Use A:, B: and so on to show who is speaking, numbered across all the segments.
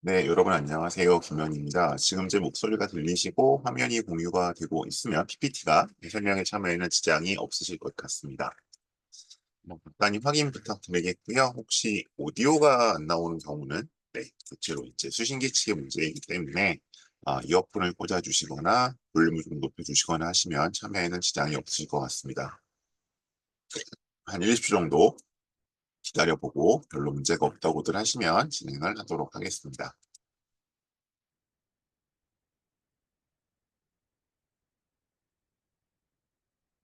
A: 네, 여러분 안녕하세요. 김현입니다. 지금 제 목소리가 들리시고 화면이 공유가 되고 있으면 PPT가 설명에 참여에는 지장이 없으실 것 같습니다. 간단히 확인 부탁드리겠고요. 혹시 오디오가 안 나오는 경우는 교체로 이제 수신기 측의 문제이기 때문에 이어폰을 꽂아주시거나 볼륨을 좀 높여주시거나 하시면 참여에는 지장이 없으실 것 같습니다. 한 1, 20초 정도 기다려보고 별로 문제가 없다고들 하시면 진행을 하도록 하겠습니다.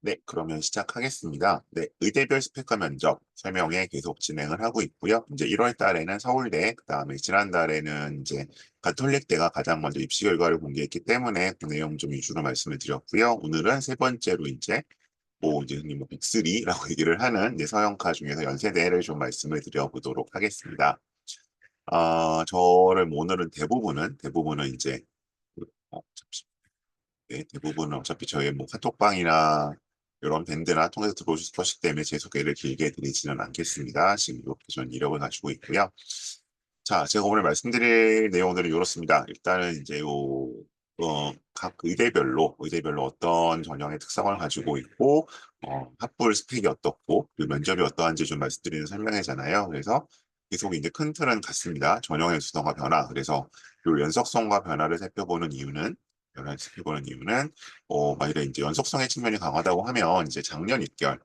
A: 네, 그러면 시작하겠습니다. 네, 의대별 스펙과 면접 설명회 계속 진행을 하고 있고요. 이제 1월 달에는 서울대, 그다음에 지난달에는 이제 가톨릭대가 가장 먼저 입시 결과를 공개했기 때문에 그 내용 좀 위주로 말씀을 드렸고요. 오늘은 세 번째로 이제 이제 흔히 빅3라고 얘기를 하는 이제 서영카 중에서 연세대를 좀 말씀을 드려보도록 하겠습니다. 저를 오늘은 대부분은 이제 잠시만요. 네, 대부분은 어차피 저희 카톡방이나 이런 밴드나 통해서 들어오실 것이기 때문에 제 소개를 길게 드리지는 않겠습니다. 지금 이렇게 전 이력을 가지고 있고요. 자, 제가 오늘 말씀드릴 내용들은 이렇습니다. 일단은 이제 각 의대별로 어떤 전형의 특성을 가지고 있고, 합불 스펙이 어떻고, 그리고 면접이 어떠한지 좀 말씀드리는 설명회잖아요. 그래서 계속 이제 큰 틀은 같습니다. 전형의 수성과 변화. 그래서 이 연속성과 변화를 살펴보는 이유는, 만일에 이제 연속성의 측면이 강하다고 하면, 이제 작년 입결,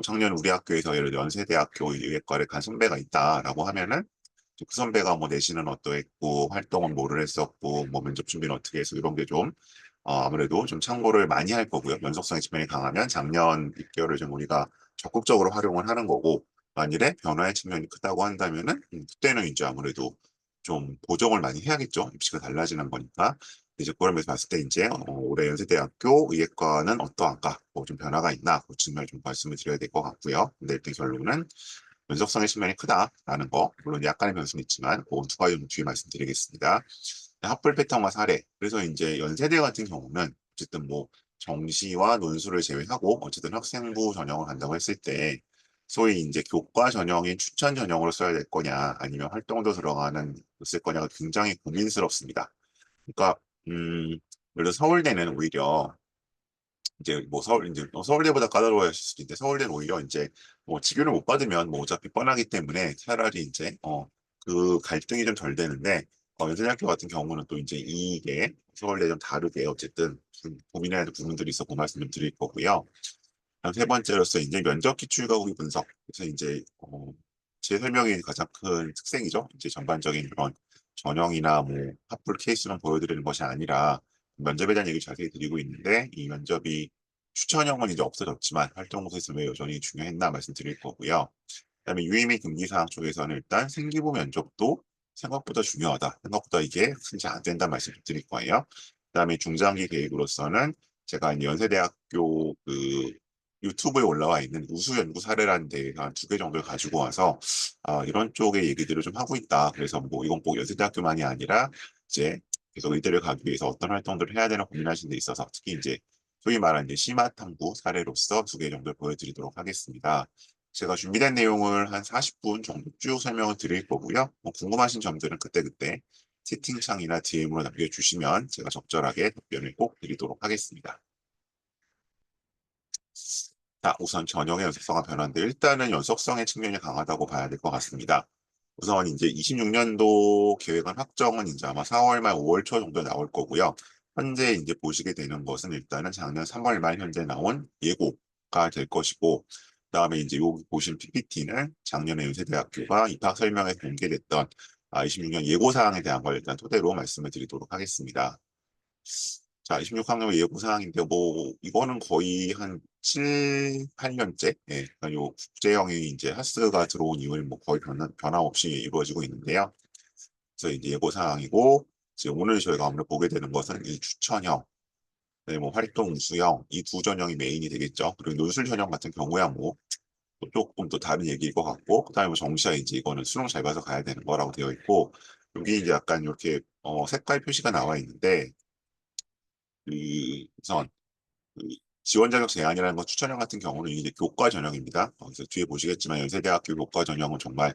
A: 작년 우리 학교에서 예를 들어 연세대학교 의예과를 간 선배가 있다라고 하면은, 그 선배가 뭐 내신은 어떠했고 활동은 뭐를 했었고 뭐 면접 준비는 어떻게 해서 이런 게 좀 아무래도 좀 참고를 많이 할 거고요. 연속성의 측면이 강하면 작년 입결을 좀 우리가 적극적으로 활용을 하는 거고 만일에 변화의 측면이 크다고 한다면은 그때는 이제 아무래도 좀 보정을 많이 해야겠죠. 입시가 달라지는 거니까. 이제 그런 면에서 봤을 때 이제 올해 연세대학교 의예과는 어떠한가, 뭐 좀 변화가 있나, 그 측면을 좀 말씀을 드려야 될 것 같고요. 근데 일단 결론은 연속성의 측면이 크다라는 거, 물론 약간의 변수는 있지만, 그 두 가지 좀 뒤에 말씀드리겠습니다. 합불 패턴과 사례. 그래서 이제 연세대 같은 경우는 어쨌든 뭐 정시와 논술을 제외하고 어쨌든 학생부 전형을 간다고 했을 때 소위 이제 교과 전형인 추천 전형으로 써야 될 거냐 아니면 활동도 들어가는 쓸 거냐가 굉장히 고민스럽습니다. 그러니까 예를 들어 서울대는 오히려 이제 뭐 서울대보다 까다로워하실 수도 있는데 서울대는 오히려 이제 뭐 직유를 못 받으면 뭐 어차피 뻔하기 때문에 차라리 이제 그 갈등이 좀 덜 되는데 연세대학교 같은 경우는 또 이제 이게 서울대 좀 다르게 어쨌든 좀 고민해야 될 부분들이 있어 그 말씀 좀 드릴 거고요. 다음 세 번째로서 이제 면접 기출 가구기 분석. 그래서 이제 제 설명이 가장 큰 특색이죠. 이제 전반적인 그런 전형이나 뭐 합불 케이스만 보여드리는 것이 아니라 면접에 대한 얘기를 자세히 드리고 있는데 이 면접이 추천형은 이제 없어졌지만 활동국에서 왜 여전히 중요했나 말씀드릴 거고요. 그다음에 유의미 금기사항 쪽에서는 일단 생기부 면접도 생각보다 중요하다. 생각보다 이게 진짜 안 된다 말씀 드릴 거예요. 그다음에 중장기 계획으로서는 제가 이제 연세대학교 그 유튜브에 올라와 있는 우수 연구 사례라는 데에서 한 두 개 정도를 가지고 와서 이런 쪽의 얘기들을 좀 하고 있다. 그래서 뭐 이건 꼭 연세대학교만이 아니라 이제 계속 의대를 가기 위해서 어떤 활동들을 해야 되나 고민하시는 데 있어서 특히 이제 소위 말하는 이제 심화 탐구 사례로서 두 개 정도를 보여드리도록 하겠습니다. 제가 준비된 내용을 한 40분 정도 쭉 설명을 드릴 거고요. 뭐 궁금하신 점들은 그때그때 채팅창이나 DM으로 남겨주시면 제가 적절하게 답변을 꼭 드리도록 하겠습니다. 자, 우선 전형의 연속성과 변화인데 일단은 연속성의 측면이 강하다고 봐야 될 것 같습니다. 우선 이제 26년도 계획안 확정은 이제 아마 4월 말 5월 초 정도 나올 거고요. 현재 이제 보시게 되는 것은 일단은 작년 3월 말 현재 나온 예고가 될 것이고, 그다음에 이제 여기 보신 PPT는 작년에 연세대학교가 입학 설명에 공개됐던 26년 예고 사항에 대한 걸 일단 토대로 말씀을 드리도록 하겠습니다. 자, 26학년 예고 사항인데 뭐 이거는 거의 한 7, 8년째 그러니까 요 국제형이 이제 하스가 들어온 이후에 뭐 거의 변화 없이 이루어지고 있는데요. 그래서 이제 예고 사항이고 지금 오늘 저희가 아무래도 보게 되는 것은 이 추천형, 뭐 활동 우수형 이 두 전형이 메인이 되겠죠. 그리고 논술 전형 같은 경우야 뭐 조금 또 다른 얘기일 것 같고 그다음에 뭐 정시야 이제 이거는 수능 잘 봐서 가야 되는 거라고 되어 있고 여기 이제 약간 이렇게 색깔 표시가 나와 있는데 그 우선 그 지원 자격 제한이라는 건 추천형 같은 경우는 이제 교과 전형입니다. 그래서 뒤에 보시겠지만 연세대학교 교과 전형은 정말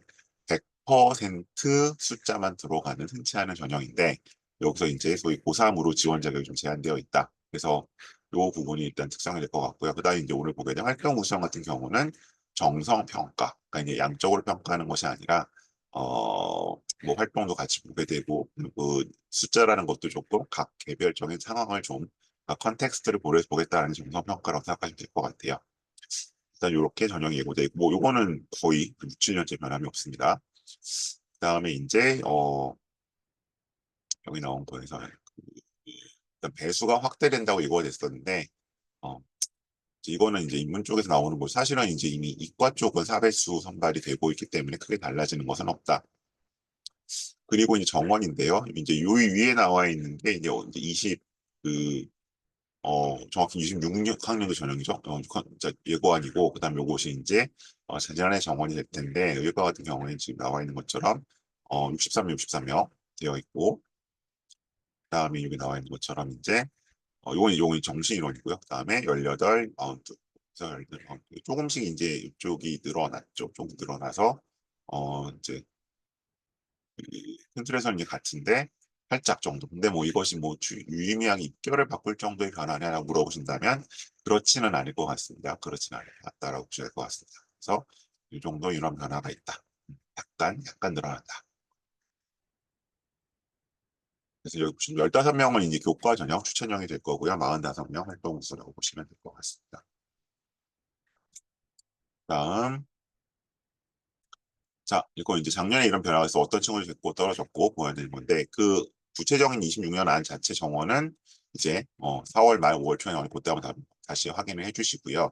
A: 10% 숫자만 들어가는 흔치 않은 전형인데 여기서 이제 소위 고3으로 지원 자격이 좀 제한되어 있다. 그래서 이 부분이 일단 특성이 될 것 같고요. 그다음에 이제 오늘 보게 된 활동 우수형 같은 경우는 정성 평가, 그러니까 이제 양적으로 평가하는 것이 아니라 뭐 활동도 같이 보게 되고 그 숫자라는 것도 조금 각 개별적인 상황을 좀 각 컨텍스트를 고려해서 보겠다는 정성 평가라고 생각하시면 될 것 같아요. 일단 이렇게 전형이 예고돼 있고 뭐 요거는 거의 6, 7년째 변함이 없습니다. 그다음에 이제 여기 나온 거에서 일단 배수가 확대된다고 이거가 됐었는데 어, 이거는 이제 인문 쪽에서 나오는 거 사실은 이제 이미 이과 쪽은 사배수 선발이 되고 있기 때문에 크게 달라지는 것은 없다. 그리고 이제 정원인데요. 이제 요 위에 나와 있는 게 이제 20 그 정확히 26학년도 전형이죠. 예고안이고 그다음 요것이 이제 지난해 정원이 될 텐데 여기과 같은 경우에는 지금 나와 있는 것처럼 63명, 63명 되어 있고 그다음에 여기 나와 있는 것처럼 이제 요건 정시 인원이고요. 그다음에 18, 92. 그래서 조금씩 이제 이쪽이 늘어났죠. 조금 늘어나서 이제 큰 틀에서는 이제 같은데 살짝 정도. 근데 뭐 이것이 뭐 유의미하게 입결을 바꿀 정도의 변화냐라고 물어보신다면 그렇지는 않을 것 같습니다. 그렇지는 않을 것 같다라고 보셔야 될 것 같습니다. 그래서 이 정도 이런 변화가 있다. 약간 늘어난다. 그래서 여기 보시면 15명은 이제 교과 전형 추천형이 될 거고요. 45명 활동 우수라고 보시면 될 것 같습니다. 다음. 자, 이거 이제 작년에 이런 변화가 있어 어떤 층을 듣고 떨어졌고 보여드린 건데 그 구체적인 26년 안 자체 정원은 이제 4월 말 5월 초에 나올 그때 한번 다시 확인을 해주시고요.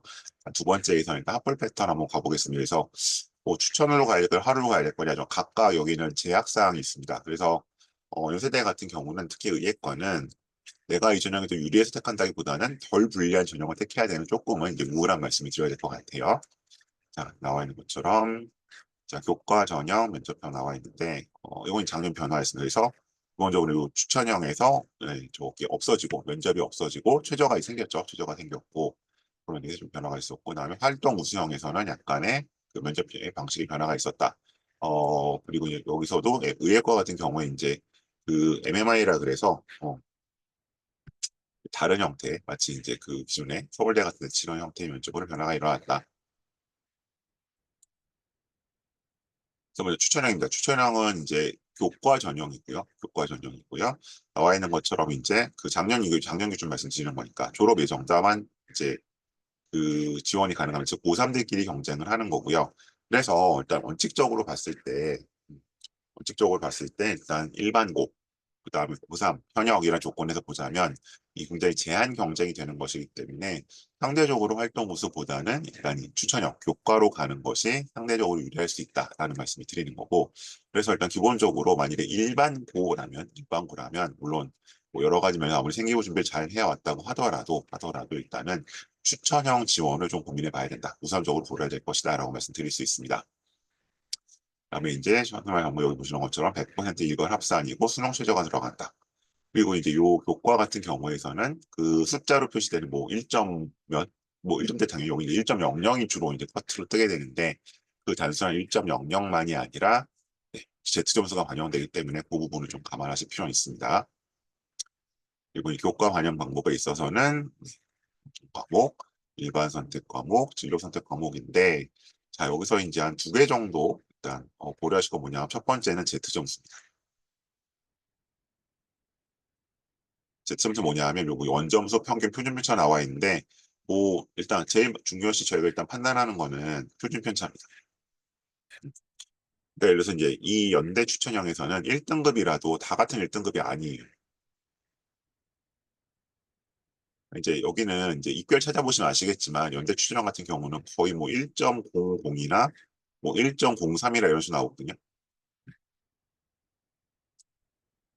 A: 두 번째에서는 일단 합불 패턴 한번 가보겠습니다. 그래서 뭐 추천으로 가야 될 거냐 하루로 가야 될 거냐 각각 여기는 제약 사항이 있습니다. 그래서 연세대 같은 경우는 특히 의예과는 내가 이 전형에 더 유리해서 택한다기보다는 덜 불리한 전형을 택해야 되는 조금은 이제 우울한 말씀을 드려야 될 것 같아요. 자, 나와 있는 것처럼 자, 교과 전형 면접형 나와 있는데 이건 작년 변화였습니다. 그래서 기본적으로 이 추천형에서 저게 없어지고 면접이 없어지고 최저가 생겼죠. 최저가 생겼고 그런 게 좀 변화가 있었고 그다음에 활동 우수형에서는 약간의 그 면접 방식의 변화가 있었다. 그리고 여기서도 의예과 같은 경우에 이제 그 MMI라 그래서 다른 형태 마치 이제 그 기존에 서울대 같은 데 치는 형태의 면접으로 변화가 일어났다. 그래서 먼저 추천형입니다. 추천형은 이제 교과 전형이고요. 교과 전형이고요. 나와 있는 것처럼 이제 그 작년 기준 말씀드리는 거니까 졸업 예정자만 이제 그 지원이 가능하면 즉 고3들끼리 경쟁을 하는 거고요. 그래서 일단 원칙적으로 봤을 때 일단 일반고 그다음에 고3 현역이라는 조건에서 보자면 이 굉장히 제한 경쟁이 되는 것이기 때문에 상대적으로 활동 우수보다는 일단 이 추천형 교과로 가는 것이 상대적으로 유리할 수 있다라는 말씀을 드리는 거고 그래서 일단 기본적으로 만일에 일반고라면 물론 뭐 여러 가지 면에서 아무리 생기부 준비를 잘 해왔다고 하더라도 일단은 추천형 지원을 좀 고민해 봐야 된다. 우선적으로 고려해야 될 것이다라고 말씀드릴 수 있습니다. 그다음에 이제 정말 여기 보시는 것처럼 100% 일괄 합산이고 수능 최저가 들어간다. 그리고 이제 요 교과 같은 경우에서는 그 숫자로 표시되는 뭐 1점 몇, 뭐 1점대 당연히 여기 1.00이 주로 이제 커트로 뜨게 되는데 그 단순한 1.00만이 아니라 Z 점수가 반영되기 때문에 그 부분을 좀 감안하실 필요는 있습니다. 그리고 이 교과 반영 방법에 있어서는 과목, 일반 선택 과목, 진로 선택 과목인데 자 여기서 이제 한 두 개 정도 일단 고려하실 거 뭐냐 첫 번째는 Z 점수입니다. Z 점수 뭐냐 하면 요거 원점수 평균 표준 편차 나와 있는데 뭐 일단 제일 중요시 저희가 일단 판단하는 거는 표준 편차입니다. 그러니까 예를 들어서 이제 이 연대 추천형에서는 1등급이라도 다 같은 1등급이 아니에요. 이제 여기는 이제 입결 찾아보시면 아시겠지만 연대 추천형 같은 경우는 거의 뭐 1.00이나 뭐 1.03이라 이런 식으로 나오거든요.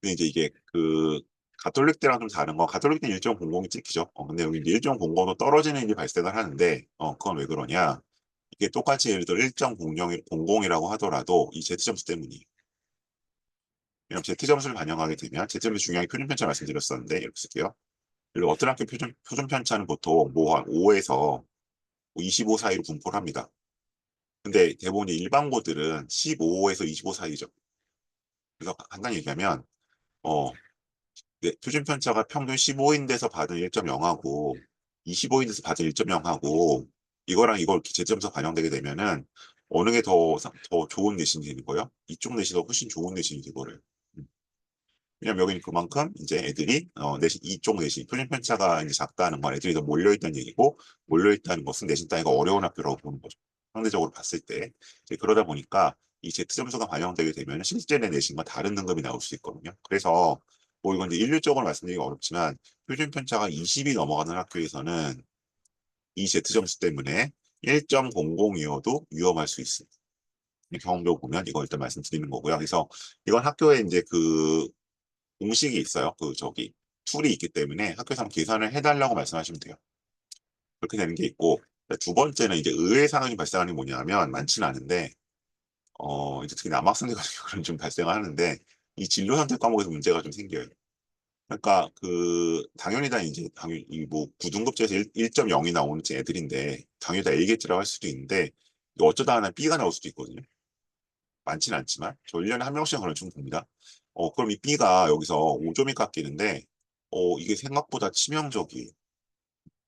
A: 근데 이제 이게 그 가톨릭대랑 좀 다른 건 가톨릭대는 1.00이 찍히죠. 근데 여기 이제 1.00도 떨어지는 일이 발생을 하는데 그건 왜 그러냐? 이게 똑같이 예를 들어 1.00이라고 하더라도 이 Z점수 때문이에요. 왜냐면 Z점수를 반영하게 되면 Z점수 중요한 게 표준 편차 말씀드렸었는데 이렇게 쓸게요. 그리고 어떤 학교 표준 편차는 보통 뭐 한 5에서 25 사이로 분포를 합니다. 근데 대부분 일반고들은 15에서 25 사이죠. 그래서 간단히 얘기하면 네, 표준 편차가 평균 15인데서 받은 1.0하고 25인데서 받은 1.0하고 이거랑 이걸 제점에서 반영되게 되면은 어느 게 더 좋은 내신이 되는 거예요? 이쪽 내신이 훨씬 좋은 내신이 되거래요. 음. 왜냐면 여기는 그만큼 이제 애들이 내신 이쪽 내신 표준 편차가 이제 작다는 건 애들이 더 몰려있다는 얘기고 몰려있다는 것은 내신 따위가 어려운 학교라고 보는 거죠. 상대적으로 봤을 때 이제 그러다 보니까 이 Z점수가 반영되게 되면 실제 내 내신과 다른 등급이 나올 수 있거든요. 그래서 뭐 이건 이제 일률적으로 말씀드리기가 어렵지만 표준 편차가 20이 넘어가는 학교에서는 이 Z점수 때문에 1.00이어도 위험할 수 있습니다. 경험적으로 보면 이거 일단 말씀드리는 거고요. 그래서 이건 학교에 이제 그 공식이 있어요. 그 저기 툴이 있기 때문에 학교에서 한번 계산을 해달라고 말씀하시면 돼요. 그렇게 되는 게 있고 두 번째는 이제 의외 상황이 발생하는 게 뭐냐면 많지는 않은데 이제 특히 남학생들 같은 경우는 좀 발생하는데 이 진로 선택 과목에서 문제가 좀 생겨요. 그러니까 그 당연히 다 이제 당연히 뭐 9등급제에서 1.0이 나오는 애들인데 당연히 다 A겠지라고 할 수도 있는데 이거 어쩌다 하나 B가 나올 수도 있거든요. 많지는 않지만 저 1년에 한 명씩은 그런 중 봅니다. 그럼 이 B가 여기서 5점이 깎이는데 이게 생각보다 치명적이에요.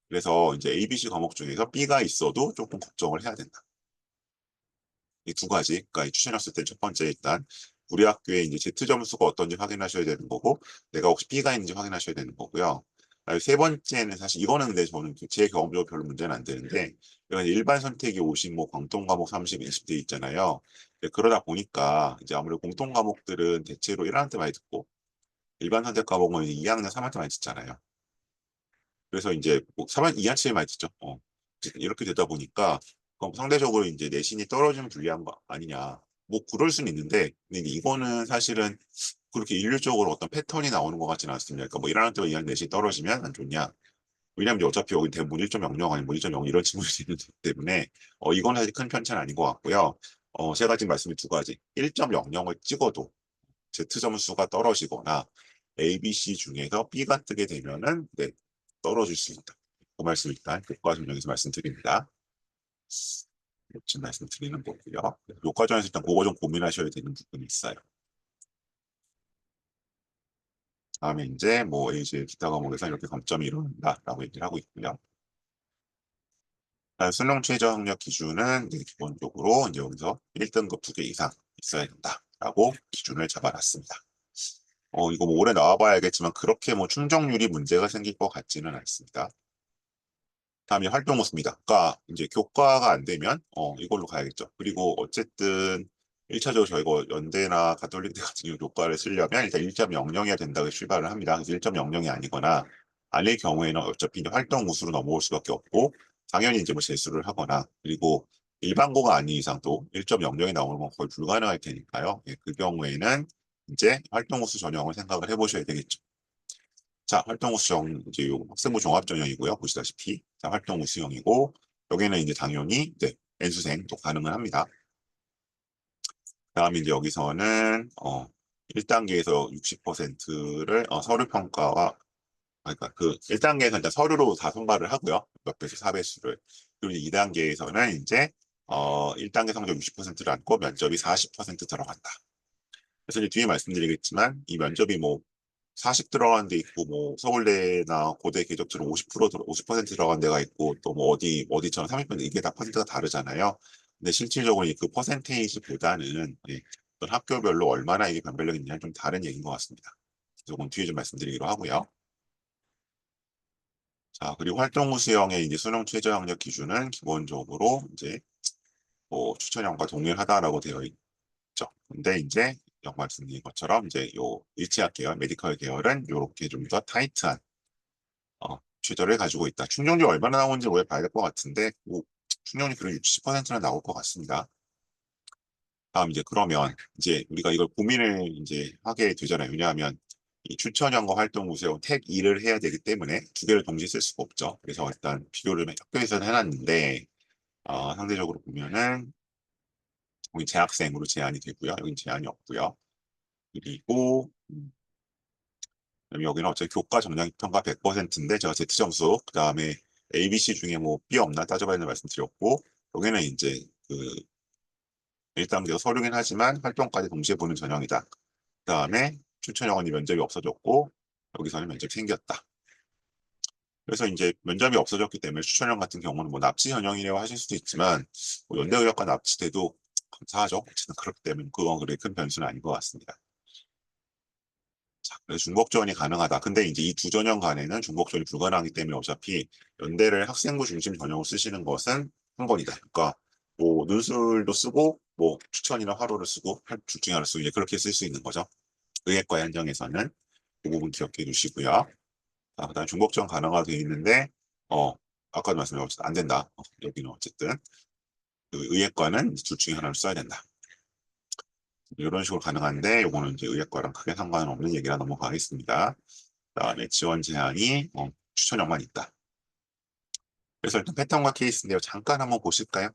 A: 그래서 이제 ABC 과목 중에서 B가 있어도 조금 걱정을 해야 된다. 이 두 가지, 그러니까 추천했을 때 첫 번째 일단 우리 학교에 이제 Z 점수가 어떤지 확인하셔야 되는 거고 내가 혹시 B가 있는지 확인하셔야 되는 거고요. 세 번째는 사실 이거는 근데 저는 제 경험적으로 별로 문제는 안 되는데 이건 일반 선택이 50, 뭐 공통 과목 30, 20대 있잖아요. 그러다 보니까 이제 아무래도 공통 과목들은 대체로 1학년 때 많이 듣고 일반 선택 과목은 2학년, 3학년 때 많이 듣잖아요. 그래서 이제 뭐 3학년, 2학년 때 많이 듣죠. 이렇게 되다 보니까 그럼 상대적으로 이제 내신이 떨어지면 불리한 거 아니냐. 뭐 그럴 수는 있는데 근데 이거는 사실은 그렇게 일률적으로 어떤 패턴이 나오는 것 같지는 않습니다. 그러니까 뭐 1학년 때와 2학년 내신이 떨어지면 안 좋냐. 왜냐하면 어차피 여기 대부분 1.00 아니면 뭐 1.0 이런 친구들이 있기 때문에 이건 사실 큰 편차는 아닌 것 같고요. 제가 지금 말씀드린 두 가지 1.00을 찍어도 Z 점수가 떨어지거나 ABC 중에서 B가 뜨게 되면은 네, 떨어질 수 있다. 그 말씀 일단 교과 설명에서 말씀드립니다. 지금 말씀드리는 거고요. 교과 전에서 일단 그거 좀 고민하셔야 되는 부분이 있어요. 다음에 이제 뭐 이제 기타 과목에서 이렇게 감점이 이룬다라고 얘기를 하고 있고요. 수능 최저 학력 기준은 이제 기본적으로 이제 여기서 1등급 2개 이상 있어야 된다라고 기준을 잡아놨습니다. 이거 뭐 오래 나와봐야 알겠지만 그렇게 뭐 충족률이 문제가 생길 것 같지는 않습니다. 다음이 활동 모습입니다. 그러니까 이제 교과가 안 되면 이걸로 가야겠죠. 그리고 어쨌든 1차적으로 저희가 연대나 가톨릭대 같은 경우 교과를 쓰려면 일단 1.00이어야 된다고 출발을 합니다. 그래서 1.00이 아니거나 아닐 경우에는 어차피 이제 활동 우수로 넘어올 수밖에 없고 당연히 이제 뭐 재수를 하거나 그리고 일반고가 아닌 이상 또 1.00이 나오는 건 거의 불가능할 테니까요. 예, 그 경우에는 이제 활동 우수 전형을 생각을 해보셔야 되겠죠. 자, 활동 우수형 이제 요 학생부 종합 전형이고요. 보시다시피 자, 활동 우수형이고 여기는 이제 당연히 네, N수생도 가능은 합니다. 그다음에 이제 여기서는 1단계에서 60%를 서류 평가와 그러니까 그 1단계에서 일단 서류로 다 통과를 하고요. 몇 배수 4배수를. 그리고 2단계에서는 이제 1단계 성적 60%를 안고 면접이 40% 들어간다. 그래서 이제 뒤에 말씀드리겠지만 이 면접이 뭐 40 들어간 데 있고 뭐 서울대나 고대 계적처럼 50% 들어간 데가 있고 또 뭐 어디처럼 30% 이게 다 퍼센트가 다르잖아요. 근데 실질적으로 그 퍼센테이지보다는 어떤 학교별로 얼마나 이게 변별력이 있냐는 좀 다른 얘기인 것 같습니다. 조금 뒤에 좀 말씀드리기로 하고요. 자, 그리고 활동후 수형의 이제 수능 최저 학력 기준은 기본적으로 이제 뭐 추천형과 동일하다라고 되어 있죠. 근데 이제 말씀드린 것처럼 이제 요 일치학 계열, 메디컬 계열은 이렇게 좀 더 타이트한 최저를 가지고 있다. 충족률 얼마나 나오는지 오래 봐야 될 것 같은데 뭐 충족률 그런 60%는 나올 것 같습니다. 다음 이제 그러면 이제 우리가 이걸 고민을 이제 하게 되잖아요. 왜냐하면 이 추천형과 활동 우수형 택 2를 해야 되기 때문에 두 개를 동시에 쓸 수가 없죠. 그래서 일단 비교를 학교에서는 해놨는데 상대적으로 보면은 여기 재학생으로 제한이 되고요. 여기 제한이 없고요. 그리고 여기는 어차피 교과 정량 평가 100%인데 제가 Z점수 그다음에 ABC 중에 뭐 B 없나 따져봐야 되는 말씀드렸고 여기는 이제 그 1단계가 서류긴 하지만 활동까지 동시에 보는 전형이다. 그다음에 추천형은 면접이 없어졌고 여기서는 면접이 생겼다. 그래서 이제 면접이 없어졌기 때문에 추천형 같은 경우는 뭐 납치 전형이라고 하실 수도 있지만 뭐 연대의학과 납치돼도 감사하죠. 어쨌든 그렇기 때문에 그건 그렇게 큰 변수는 아닌 것 같습니다. 자, 그래서 중복 지원이 가능하다. 근데 이제 이 두 전형 간에는 중복 지원이 불가능하기 때문에 어차피 연대를 학생부 중심 전형으로 쓰시는 것은 한 번이다. 그러니까 뭐 논술도 쓰고 뭐 추천이나 화로를 쓰고 둘 중에 하나를 쓰고 이제 그렇게 쓸 수 있는 거죠. 의예과 한정에서는 그 부분 기억해 두시고요. 자, 그다음 중복 지원 가능하게 되어 있는데 어 아까도 말씀드렸지만 안 된다. 여기는 어쨌든 그 의예과는 둘 중에 하나를 써야 된다. 이런 식으로 가능한데 요거는 이제 의예과랑 크게 상관없는 얘기라 넘어가겠습니다. 그다음에 지원 제한이 추천형만 있다. 그래서 일단 패턴과 케이스인데요. 잠깐 한번 보실까요?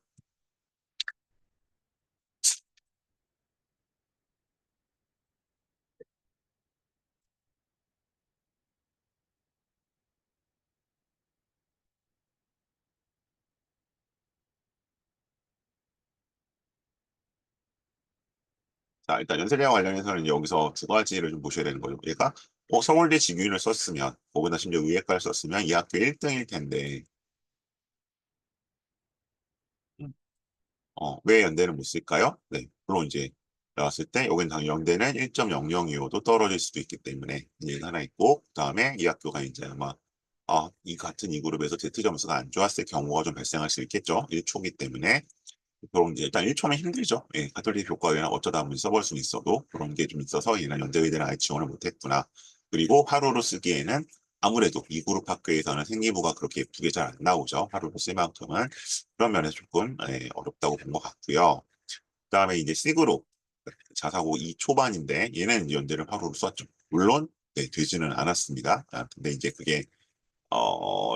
A: 자, 일단 연세대와 관련해서는 여기서 두 가지를 좀 보셔야 되는 거죠. 얘가 서울대 직윤을 썼으면, 거기다 심지어 의예과를 썼으면 이 학교 1등일 텐데, 음, 왜 연대는 못 쓸까요? 네, 물론 이제 나왔을 때 여기는 당연히 연대는 1.002호도 떨어질 수도 있기 때문에 얘가 하나 있고, 그다음에 이 학교가 이제 아마 이 같은 이 그룹에서 Z 점수가 안 좋았을 경우가 좀 발생할 수 있겠죠. 1초기 때문에. 그런 이제 일단 1초면 힘들죠. 예, 가톨릭 교과에는 어쩌다 한번 써볼 수는 있어도 그런 게 좀 있어서 얘는 연대의대는 아예 지원을 못했구나. 그리고 하루로 쓰기에는 아무래도 이 그룹 학교에서는 생기부가 그렇게 예쁘게 잘 안 나오죠. 하루로 쓸 만큼은 그런 면에서 조금 어렵다고 본 것 같고요. 그다음에 이제 C그룹 자사고 2 초반인데 얘는 연대를 하루로 썼죠. 물론 네, 되지는 않았습니다. 근데 이제 그게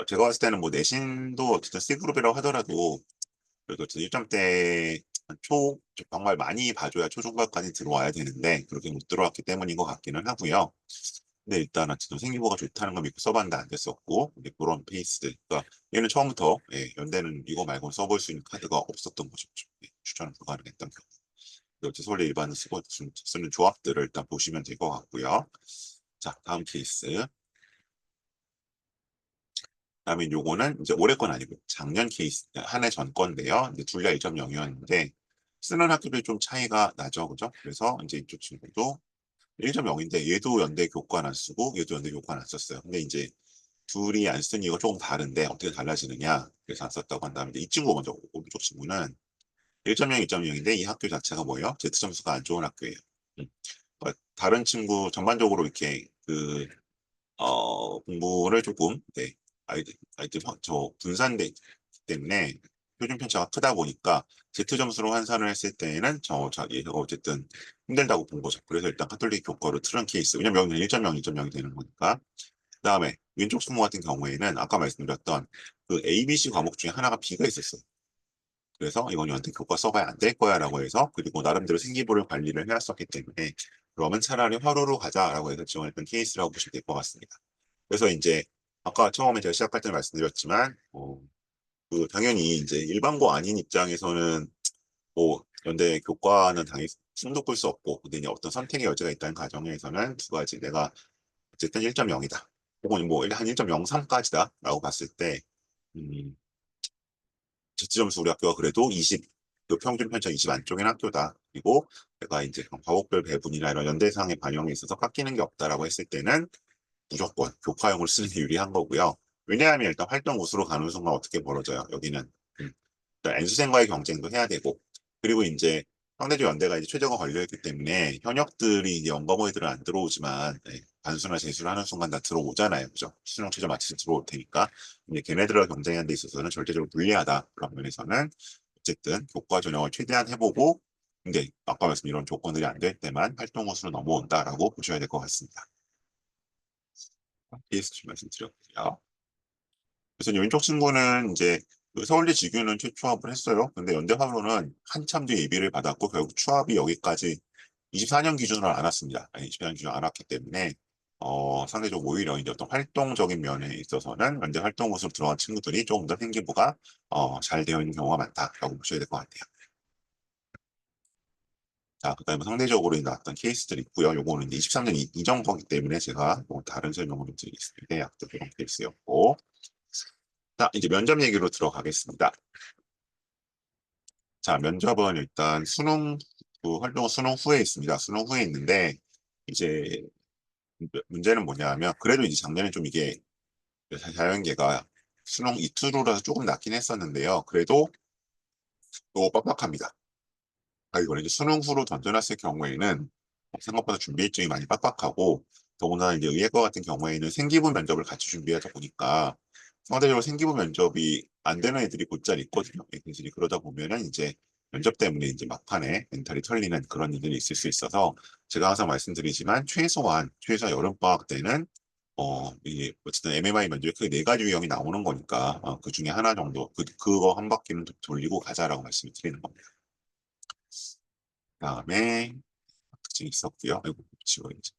A: 제가 봤을 때는 뭐 내신도 어쨌든 C그룹이라고 하더라도 그래도 1점대 정말 많이 봐줘야 초중반까지 들어와야 되는데 그렇게 못 들어왔기 때문인 것 같기는 하고요. 근데 일단 어쨌든 생기부가 좋다는 걸 믿고 써봤는데 안 됐었고 이제 그런 페이스들. 그러니까 얘는 처음부터 연대는 이거 말고 써볼 수 있는 카드가 없었던 거죠. 추천을 불가능했던 경우. 어째 서울대 일반을 쓰는 조합들을 일단 보시면 될 것 같고요. 자, 다음 케이스. 그다음에 요거는 이제 올해 건 아니고 작년 케이스, 한 해 전 건데요. 이제 둘 다 1.0이었는데 쓰는 학교들이 좀 차이가 나죠, 그죠? 그래서 이제 이쪽 친구도 1.0인데 얘도 연대 교과는 안 쓰고 얘도 연대 교과는 안 썼어요. 근데 이제 둘이 안 쓴 이유가 조금 다른데 어떻게 달라지느냐? 그래서 안 썼다고 한다면 이 친구 먼저 오른쪽 친구는 1.0, 2.0인데 이 학교 자체가 뭐예요? Z 점수가 안 좋은 학교예요. 음. 그러니까 다른 친구 전반적으로 이렇게 공부를 조금, 네, 아이들 저 분산되기 때문에 표준 편차가 크다 보니까 Z 점수로 환산을 했을 때에는 얘가 어쨌든 힘들다고 본 거죠. 그래서 일단 카톨릭 교과로 틀은 케이스. 왜냐면 여기는 1.0, 2.0이 되는 거니까. 그다음에 왼쪽 수모 같은 경우에는 아까 말씀드렸던 그 ABC 과목 중에 하나가 B가 있었어요. 그래서 이건 너한테 교과 써봐야 안 될 거야라고 해서 그리고 나름대로 생기부를 관리를 해왔었기 때문에 그러면 차라리 화로로 가자라고 해서 지원했던 케이스라고 보시면 될 것 같습니다. 그래서 이제 아까 처음에 제가 시작할 때 말씀드렸지만 그 당연히 이제 일반고 아닌 입장에서는 뭐 연대 교과는 당연히 숨도 끌 수 없고 근데 이제 어떤 선택의 여지가 있다는 가정에서는 두 가지 내가 어쨌든 1.0이다 혹은 뭐 한 1.03까지다라고 봤을 때 음, 지점수 우리 학교가 그래도 20, 그 평균 편차 20 안쪽인 학교다. 그리고 내가 이제 과목별 배분이나 이런 연대상의 반영에 있어서 깎이는 게 없다라고 했을 때는 무조건 교과형을 쓰는 게 유리한 거고요. 왜냐하면 일단 활동 우수로 가는 순간 어떻게 벌어져요? 여기는 일단 N수생과의 경쟁도 해야 되고 그리고 이제 상대적 연대가 이제 최저가 걸려있기 때문에 현역들이 이제 연거모이들은 안 들어오지만 반수나 재수를 하는 순간 다 들어오잖아요. 그죠? 수능 최저 맞춰서 들어올 테니까 이제 걔네들과 경쟁하는 데 있어서는 절대적으로 불리하다. 그런 면에서는 어쨌든 교과 전형을 최대한 해보고 근데 아까 말씀 이런 조건들이 안 될 때만 활동 우수로 넘어온다라고 보셔야 될 것 같습니다. ESG 말씀드렸고요. 그래서 왼쪽 친구는 이제 그 서울대 직유는 취합을 했어요. 근데 연대화로는 한참 뒤에 예비를 받았고 결국 취합이 여기까지 24년 기준으로 안 왔습니다. 24년 기준으로 안 왔기 때문에 상대적으로 오히려 이제 어떤 활동적인 면에 있어서는 연대 활동으로 들어간 친구들이 조금 더 생기부가 잘 되어 있는 경우가 많다라고 보셔야 될 것 같아요. 자, 그다음에 상대적으로 나왔던 케이스들이 있고요. 요거는 이제 23년 이전 거기 때문에 제가 뭐 다른 설명을 드리겠습니다. 약도 그런 케이스였고. 자, 이제 면접 얘기로 들어가겠습니다. 자, 면접은 일단 수능, 그 활동은 수능 후에 있습니다. 수능 후에 있는데, 이제 문제는 뭐냐 면 그래도 이제 작년에 좀 이게 자연계가 수능 이투로라서 조금 낮긴 했었는데요. 그래도 또 빡빡합니다. 이거는 이제 수능 후로 던져놨을 경우에는 생각보다 준비 일정이 많이 빡빡하고, 더구나 이제 의예과 같은 경우에는 생기부 면접을 같이 준비하다 보니까 상대적으로 생기부 면접이 안 되는 애들이 곧잘 있거든요. 애들이 그러다 보면은 이제 면접 때문에 이제 막판에 멘탈이 털리는 그런 일들이 있을 수 있어서, 제가 항상 말씀드리지만 최소한 여름방학 때는 이게 어쨌든 MMI 면접에 크게 네 가지 유형이 나오는 거니까 그 중에 하나 정도 그거 한 바퀴는 돌리고 가자라고 말씀을 드리는 겁니다. 그다음에 특징이 있었고요. 아이고, 지워야지.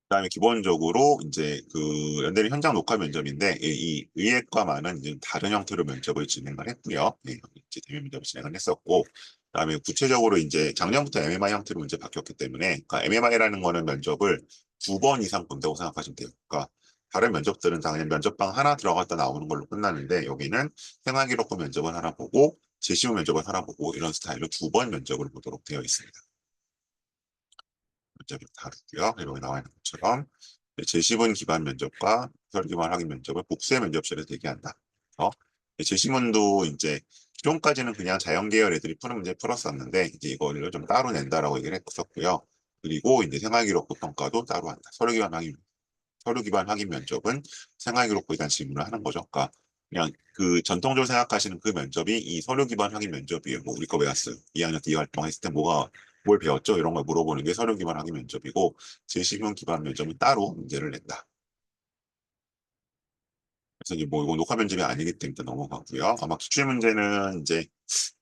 A: 그다음에 기본적으로 이제 그 연대는 현장 녹화 면접인데, 이 의예과만은 이제 다른 형태로 면접을 진행을 했고요. 이제 대면 면접을 진행을 했었고, 그다음에 구체적으로 이제 작년부터 MMI 형태로 문제 바뀌었기 때문에, 그러니까 MMI라는 거는 면접을 두 번 이상 본다고 생각하시면 돼요. 그러니까 다른 면접들은 다 그냥 면접방 하나 들어갔다 나오는 걸로 끝나는데, 여기는 생활기록부 면접을 하나 보고 제시부 면접을 하나 보고 이런 스타일로 두 번 면접을 보도록 되어 있습니다. 면접이 다르고요. 여기 나와 있는 것처럼 제시문 기반 면접과 설 기반 확인 면접을 복수의 면접실에서 대기한다. 제시문도 이제 기존까지는 그냥 자연 계열 애들이 푸는 문제 풀었었는데, 이제 이거를 좀 따로 낸다라고 얘기를 했었고요. 그리고 이제 생활기록부 평가도 따로 한다. 서류 기반 확인 면접은 생활기록부에 대한 질문을 하는 거죠. 그러니까 그냥 그 전통적으로 생각하시는 그 면접이 이 서류 기반 확인 면접이에요. 뭐 우리 거 왜 왔어요? 2학년 때 이 활동했을 때 뭘 배웠죠? 이런 걸 물어보는 게 서류 기반 확인 면접이고, 제시문 기반 면접은 따로 문제를 낸다. 그래서 이제 뭐 이거 녹화 면접이 아니기 때문에 일단 넘어가고요. 아마 기출 문제는 이제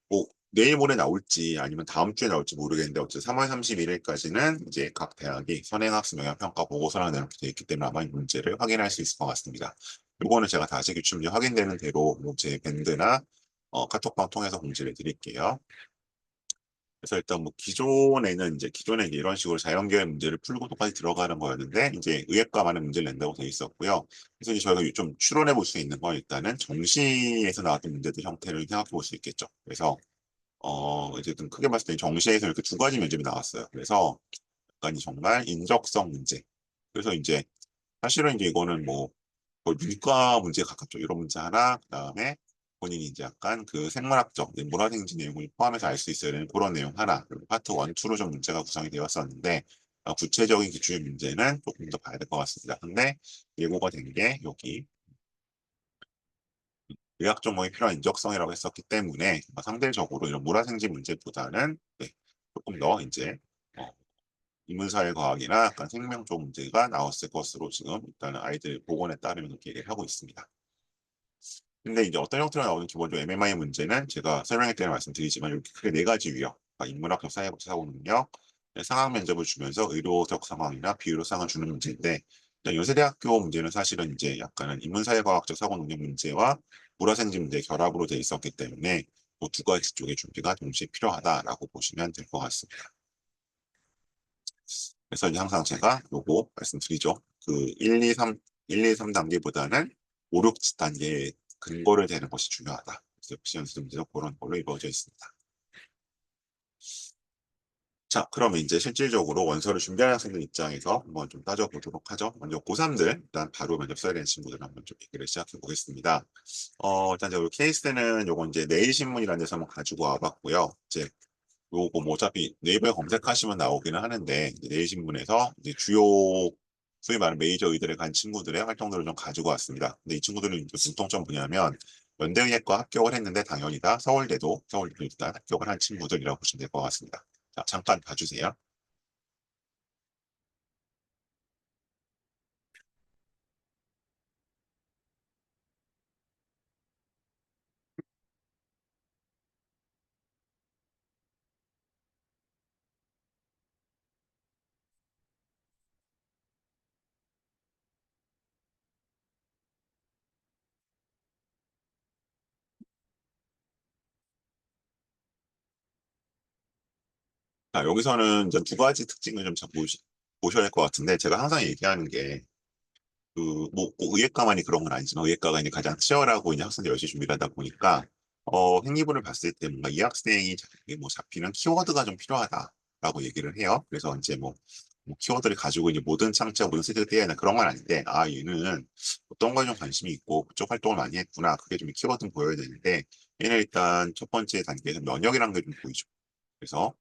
A: 뭐 내일 모레 나올지 아니면 다음 주에 나올지 모르겠는데, 어쨌든 3월 31일까지는 이제 각 대학이 선행학습 영향평가 보고서랑 이렇게 돼 있기 때문에 아마 이 문제를 확인할 수 있을 것 같습니다. 이거는 제가 다시 기출 문제 확인되는 대로 뭐제 밴드나 카톡방 통해서 공지를 드릴게요. 그래서 일단 뭐 기존에 이제 이런 식으로 자연계열 문제를 풀고 똑같이 들어가는 거였는데, 이제 의예과만의 문제를 낸다고 돼 있었고요. 그래서 이제 저희가 좀 추론해 볼 수 있는 건, 일단은 정시에서 나왔던 문제들 형태를 생각해 볼 수 있겠죠. 그래서 어쨌든 크게 봤을 때 정시에서 이렇게 두 가지 면접이 나왔어요. 그래서 약간 정말 인적성 문제. 그래서 이제 사실은 이제 이거는 뭐 거의 문과 문제에 가깝죠. 이런 문제 하나, 그다음에 본인이 이제 약간 그 생물학적, 문화생지 내용을 포함해서 알 수 있어야 되는 그런 내용 하나, 그리고 파트 1, 2로 좀 문제가 구성이 되었었는데, 구체적인 기출 문제는 조금 더 봐야 될 것 같습니다. 근데 예고가 된 게 여기 의학 전공이 필요한 인적성이라고 했었기 때문에, 상대적으로 이런 문화생지 문제보다는 조금 더 이제 어, 인문사회과학이나 약간 생명 쪽 문제가 나왔을 것으로 지금 일단은 아이들 보건에 따르면 그렇게 얘기를 하고 있습니다. 근데 이제 어떤 형태로 나오는 기본적으로 MMI 문제는 제가 설명할 때는 말씀드리지만 이렇게 크게 네 가지 유형, 그러니까 인문학적 사회적 사고 능력, 상황 면접을 주면서 의료적 상황이나 비의료 상황을 주는 문제인데, 연세대학교 문제는 사실은 이제 약간은 인문사회과학적 사고 능력 문제와 물화생지 문제 결합으로 돼 있었기 때문에 그 두 가지 쪽의 준비가 동시에 필요하다라고 보시면 될 것 같습니다. 그래서 이제 항상 제가 요거 말씀드리죠. 그 1, 2, 3 단계보다는 5, 6단계의 근거를 대는 것이 중요하다. 그래서 역시 연습 문제도 그런 걸로 이루어져 있습니다. 자, 그러면 이제 실질적으로 원서를 준비하는 학생들 입장에서 한번 좀 따져보도록 하죠. 먼저 고3들, 일단 바로 면접 써야 되는 친구들 한번 좀 얘기를 시작해 보겠습니다. 일단 저 케이스는 요건 이제 내일신문이라는 데서 한번 가지고 와봤고요. 이제 요거 뭐 어차피 네이버에 검색하시면 나오기는 하는데, 이제 내일신문에서 이제 주요 소위 말하는 메이저 의대를 간 친구들의 활동들을 좀 가지고 왔습니다. 근데 이 친구들은 이제 공통점 뭐냐면 연대의학과 합격을 했는데 당연히다 서울대도 일단 합격을 한 친구들이라고 보시면 될 것 같습니다. 자, 잠깐 봐주세요. 자, 여기서는 이제 두 가지 특징을 좀 보셔야 할 것 같은데, 제가 항상 얘기하는 게, 꼭 의예과만이 그런 건 아니지만, 의예과가 이제 가장 치열하고 이제 학생들 열심히 준비를 하다 보니까, 행리부를 봤을 때 뭔가 이 학생이 뭐 잡히는 키워드가 좀 필요하다라고 얘기를 해요. 그래서 이제 뭐 키워드를 가지고 이제 모든 창자, 모든 세대를 떼야 되나 그런 건 아닌데, 아, 얘는 어떤 거에 좀 관심이 있고, 그쪽 활동을 많이 했구나. 그게 좀 키워드 보여야 되는데, 얘는 일단 첫 번째 단계에서 면역이라는 게 좀 보이죠. 그래서,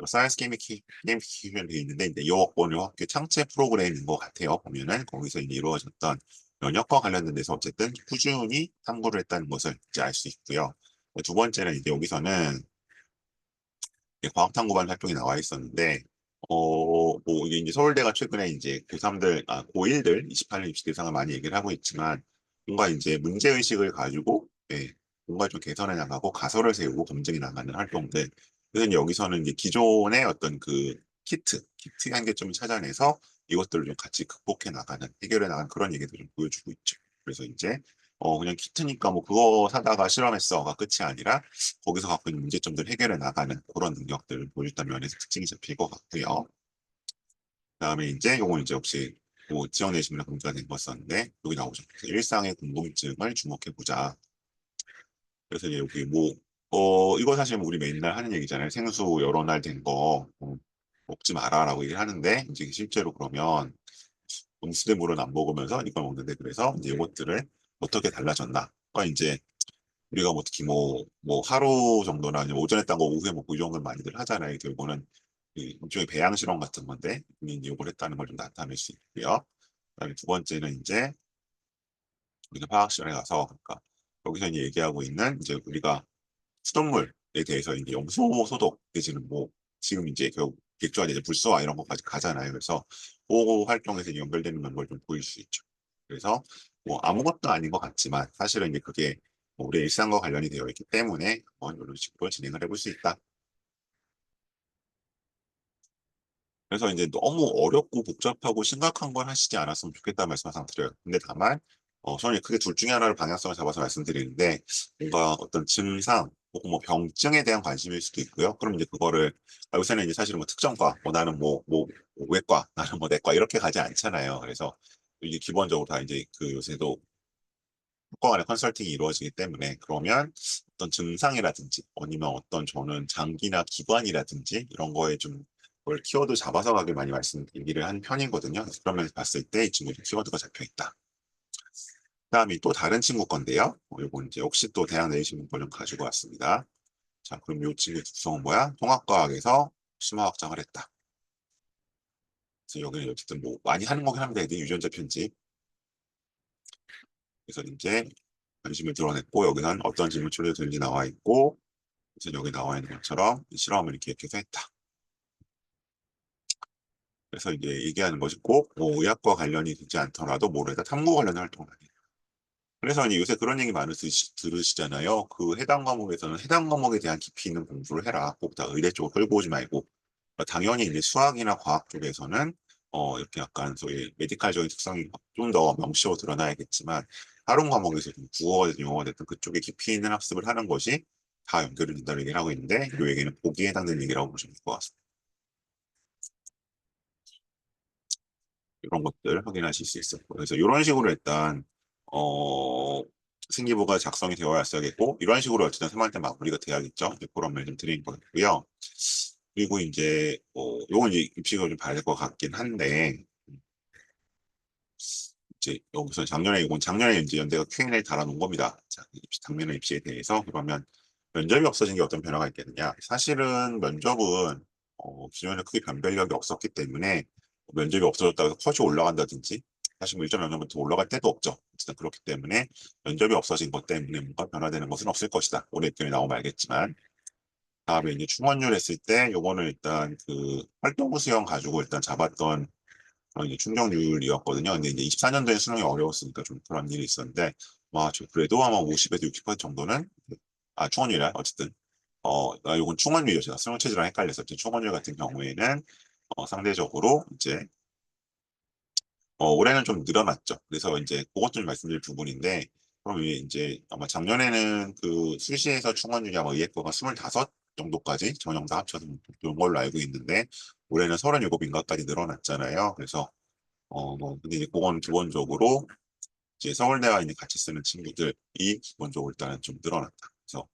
A: 사이언스 게이미피케이션 되어 있는데 이제 이 어느 학교 창체 프로그램인 것 같아요. 보면은 거기서 이제 이루어졌던 면역과 관련된 데서 어쨌든 꾸준히 탐구를 했다는 것을 이제 알 수 있고요. 두 번째는 이제 여기서는 과학탐구반 활동이 나와 있었는데 뭐 이게 이제 서울대가 최근에 이제 고3들 고1들 28년 입시 대상을 많이 얘기를 하고 있지만 뭔가 이제 문제 의식을 가지고 뭔가 좀 개선해 나가고 가설을 세우고 검증해 나가는 활동들. 그래서 여기서는 이제 기존의 어떤 그 키트 한계점을 찾아내서 이것들을 좀 같이 극복해 나가는 해결해 나가는 그런 얘기도 좀 보여주고 있죠. 그래서 이제 그냥 키트니까 뭐 그거 사다가 실험했어가 끝이 아니라 거기서 갖고 있는 문제점들 해결해 나가는 그런 능력들을 보여줬다는 면에서 특징이 잡힐 것 같고요. 그다음에 이제 요건 이제 혹시 뭐 지역 내심이나 검사가 된 거였었는데 여기 나오죠. 그래서 일상의 공동증을 주목해 보자. 그래서 이제 여기 이거 사실 뭐 우리 맨날 하는 얘기잖아요. 생수 여러 날 된 거 먹지 마라라고 얘기를 하는데 이제 실제로 그러면 음수대 물은 안 먹으면서 이걸 먹는데 그래서 이제 이것들을 어떻게 달라졌나? 그러니까 이제 우리가 뭐 특히 뭐 하루 정도나 아니면 오전에 딴 거 오후에 먹고 이 정도는 많이들 하잖아요. 결국은 일종의 배양 실험 같은 건데 이미 이걸 했다는 걸 좀 나타낼 수 있고요. 그다음에 두 번째는 이제 우리가 화학 실험에 가서 그러니까 여기서 이제 얘기하고 있는 이제 우리가 수돗물에 대해서 이제 염소 소독 내지는 뭐 지금 이제 결국 객조한 이제 불소화 이런 것까지 가잖아요. 그래서 그 활동에서 연결되는 걸 좀 보일 수 있죠. 그래서 뭐 아무것도 아닌 것 같지만 사실은 이제 그게 뭐 우리 일상과 관련이 되어 있기 때문에 이런 식으로 진행을 해볼 수 있다. 그래서 이제 너무 어렵고 복잡하고 심각한 걸 하시지 않았으면 좋겠다는 말씀 항상 드려요. 근데 다만, 저는 크게 둘 중에 하나를 방향성을 잡아서 말씀드리는데, 뭔가 어떤 증상, 혹은 뭐 병증에 대한 관심일 수도 있고요. 그럼 이제 그거를, 요새는 이제 사실은 뭐 특정과, 나는 외과, 나는 뭐 내과, 이렇게 가지 않잖아요. 그래서 이게 기본적으로 다 이제 그 요새도 학과 간의 컨설팅이 이루어지기 때문에, 그러면 어떤 증상이라든지, 아니면 어떤 저는 장기나 기관이라든지, 이런 거에 좀 그걸 키워드 잡아서 가길 많이 얘기를 하는 편이거든요. 그래서 그러면서 봤을 때 이 친구 키워드가 잡혀 있다. 그다음에 또 다른 친구 건데요. 요거 이제 혹시 또 대학 내신 걸좀 가지고 왔습니다. 자, 그럼 이 친구 특성은 뭐야? 통합과학에서 심화확장을 했다. 그래서 여기는 어쨌든 뭐 많이 하는 거긴 합니다. 애들 유전자 편집. 그래서 이제 관심을 드러냈고 여기는 어떤 질문 처리가 되는지 나와 있고 그래서 여기 나와 있는 것처럼 실험을 이렇게 해서 했다. 그래서 이제 얘기하는 것이 꼭뭐 의학과 관련이 되지 않더라도 모래다 탐구 관련 활동을 하게. 그래서 이제 요새 그런 얘기 많이 들으시잖아요. 그 해당 과목에서는 해당 과목에 대한 깊이 있는 공부를 해라. 꼭 다 의대 쪽으로 끌고 오지 말고. 당연히 이제 수학이나 과학 쪽에서는 이렇게 약간 소위 메디칼적인 특성이 좀 더 명시로 드러나야겠지만 다른 과목에서 좀 국어가 됐든 영어가 됐든 그쪽에 깊이 있는 학습을 하는 것이 다 연결이 된다는 얘기를 하고 있는데 이 얘기는 보기에 해당되는 얘기라고 보시면 될 것 같습니다. 이런 것들 확인하실 수 있었고 그래서 이런 식으로 일단 어 생기부가 작성이 되어 왔어야겠고 이런 식으로 어쨌든 3학년 마무리가 돼야겠죠. 이제 그런 말좀 드린 거고요. 그리고 이제 요건 이제 입시가 좀 봐야 될 것 같긴 한데 이제 여기서 작년에 이제 연대가 Q&A 달아놓은 겁니다. 자, 작년의 입시에 대해서 그러면 면접이 없어진 게 어떤 변화가 있겠느냐? 사실은 면접은 기존에 크게 변별력이 없었기 때문에 면접이 없어졌다고 해서 컷이 올라간다든지 사실 뭐 1점 면접부터 올라갈 때도 없죠. 어쨌든 그렇기 때문에 면접이 없어진 것 때문에 뭔가 변화되는 것은 없을 것이다. 올해 입장에 나오면 알겠지만 다음에 이제 충원율 했을 때 요거는 일단 그 활동 수영 가지고 일단 잡았던 이제 충족률이었거든요. 근데 이제 24년도에 수능이 어려웠으니까 좀 그런 일이 있었는데, 그래도 아마 50에서 60% 정도는, 충원율이야, 어쨌든. 요건 충원율이요. 제가 수능 체제랑 헷갈렸었죠. 충원율 같은 경우에는, 상대적으로 이제, 올해는 좀 늘어났죠. 그래서 이제 그것 좀 말씀드릴 부분인데, 그럼 이제 아마 작년에는 그 수시에서 충원율이 아마 의예과가 25 정도까지 전형 다 합쳐서 본 걸로 알고 있는데 올해는 37인가까지 늘어났잖아요. 그래서 뭐 근데 이제 그건 기본적으로 이제 서울대와 이제 같이 쓰는 친구들이 기본적으로 일단은 좀 늘어났다. 그래서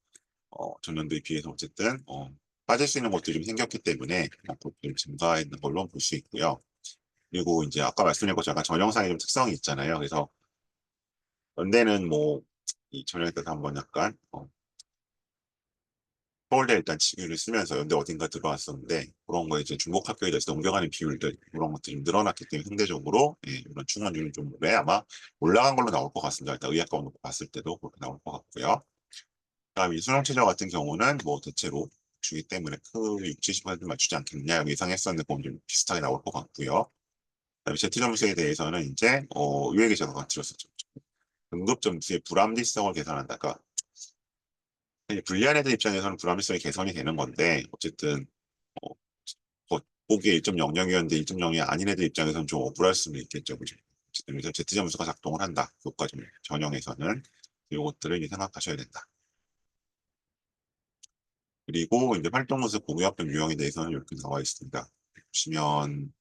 A: 전년도에 비해서 어쨌든 빠질 수 있는 것들이 좀 생겼기 때문에 그것도 좀 증가했는 걸로 볼 수 있고요. 그리고 이제 아까 말씀드린 것처럼 약간 전형상의 좀 특성이 있잖아요. 그래서 연대는 뭐 이 전형에 따라서 한번 약간 서울대 일단 직위를 쓰면서 연대 어딘가 들어왔었는데 그런 거에 이제 중복 학교에 대해서 넘겨가는 비율들 그런 것들이 늘어났기 때문에 상대적으로 이런 충원율이 좀 올해 아마 올라간 걸로 나올 것 같습니다. 일단 의학과 놓고 봤을 때도 그렇게 나올 것 같고요. 그다음에 수능 최저 같은 경우는 뭐 대체로 주기 때문에 크 6, 70% 맞추지 않겠느냐 예상했었는데 그건 좀 비슷하게 나올 것 같고요. 그다음에 제트 점수에 대해서는 이제 유예기 제가 드렸었죠. 등급 점수의 불합리성을 계산한다. 그러니까 불리한 애들 입장에서는 불합리성이 개선이 되는 건데 어쨌든 어, 보기에 1.00이었는데 1.0이 아닌 애들 입장에서는 좀 억울할 수는 있겠죠. 그죠? 어쨌든 그래서 Z 점수가 작동을 한다. 교과 전형에서는 이것들을 이제 생각하셔야 된다. 그리고 이제 활동 모습 공유학점 유형에 대해서는 이렇게 나와 있습니다. 보시면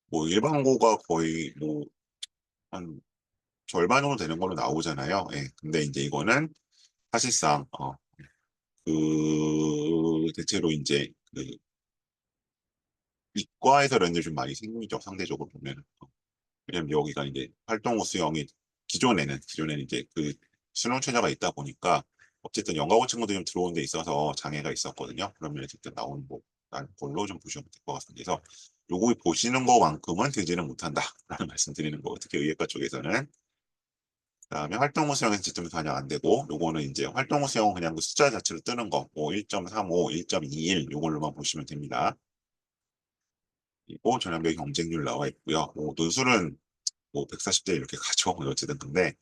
A: 뭐 일반고가 거의 뭐 한 절반 정도 되는 걸로 나오잖아요. 예. 근데 이제 이거는 사실상 대체로 이제 그 이과에서 이런 일좀 많이 생기죠. 상대적으로 보면. 왜냐면 여기가 이제 활동호 수영이 기존에는 이제 그 수능 최저가 있다 보니까 어쨌든 연가고 친구들이 좀 들어온 데 있어서 장애가 있었거든요. 그러면 어쨌든 나오는 뭐 걸로 좀 보시면 될 것 같습니다. 그래서 요거 보시는 거만큼은 되지는 못한다라는 말씀 드리는 거. 특히 의예과 쪽에서는. 그다음에 활동호 수영에서 지점에서 반영 안 되고 요거는 이제 활동호 수영은 그냥 그 숫자 자체로 뜨는 거. 뭐 1.35, 1.21 요걸로만 보시면 됩니다. 그리고 전형별 경쟁률 나와 있고요. 뭐 논술은 뭐 140대 이렇게 가죠. 어쨌든 근데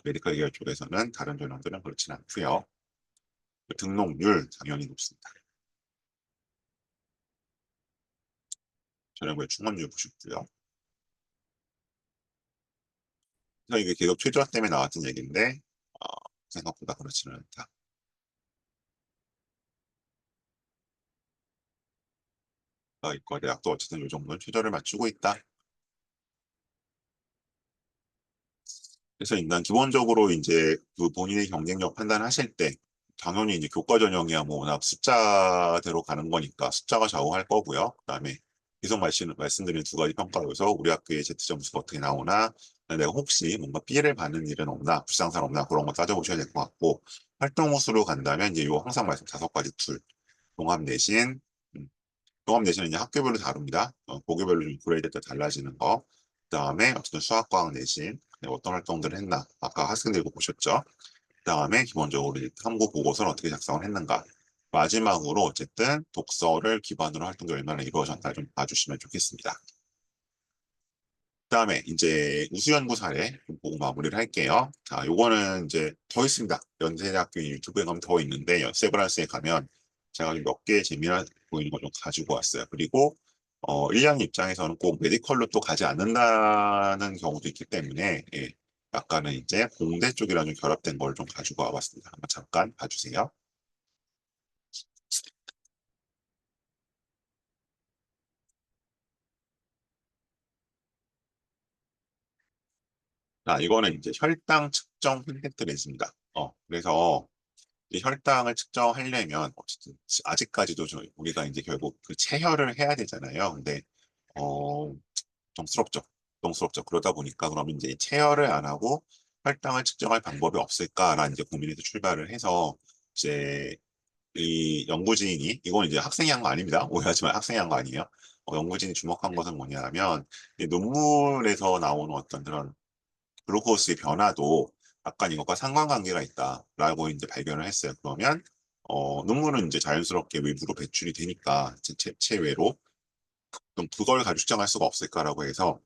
A: 메디컬 계열 쪽에서는 다른 전형들은 그렇진 않고요. 등록률 당연히 높습니다. 전형별 충원율 보시고요. 그래서 이게 계속 최저화 때문에 나왔던 얘기인데 어, 생각보다 그렇지는 않다. 이과 대학도 어쨌든 이 정도는 최저를 맞추고 있다. 그래서 일단 기본적으로 이제 그 본인의 경쟁력 판단하실 때 당연히 이제 교과 전형이야 뭐 워낙 숫자대로 가는 거니까 숫자가 좌우할 거고요. 그다음에 계속 말씀드린 두 가지 평가로서 우리 학교의 Z 점수가 어떻게 나오나 내가 혹시 뭔가 피해를 받는 일은 없나 불상사는 없나 그런 거 따져보셔야 될 것 같고 활동 호수로 간다면 이제 요 항상 말씀 다섯 가지 툴 종합 내신 종합 내신은 이제 학교별로 다릅니다. 고교별로 좀 그레이드가 달라지는 거. 그다음에 어쨌든 수학과학 내신 어떤 활동들을 했나 아까 학생들 도 보셨죠. 그다음에 기본적으로 이제 탐구 보고서를 어떻게 작성을 했는가. 마지막으로 어쨌든 독서를 기반으로 활동들이 얼마나 이루어졌나 좀 봐주시면 좋겠습니다. 그다음에 이제 우수연구 사례 좀 보고 마무리를 할게요. 자, 요거는 이제 더 있습니다. 연세대학교 유튜브에 가면 더 있는데 세브란스에 가면 제가 몇 개 재미난 보이는 거 좀 가지고 왔어요. 그리고 1년 입장에서는 꼭 메디컬로 또 가지 않는다는 경우도 있기 때문에 약간은 이제 공대 쪽이랑 좀 결합된 걸 좀 가지고 와봤습니다. 한번 잠깐 봐주세요. 자, 이거는 이제 혈당 측정 콘택트 렌즈입니다. 그래서 이 혈당을 측정하려면 어쨌든 아직까지도 우리가 이제 결국 그 체혈을 해야 되잖아요. 근데 어, 정스럽죠. 정스럽죠. 그러다 보니까 그러면 이제 체열을 안 하고 혈당을 측정할 방법이 없을까라는 이제 고민에서 출발을 해서 이제 이 연구진이 이건 이제 학생이 한 거 아닙니다. 오해하지만 학생이 한 거 아니에요. 연구진이 주목한 것은 뭐냐면 이 논문에서 나오는 어떤 그런 글루코스의 변화도 약간 이것과 상관관계가 있다라고 이제 발견을 했어요. 그러면 논문은 이제 자연스럽게 외부로 배출이 되니까 체외로 그럼 그걸 가지고 측정할 수가 없을까라고 해서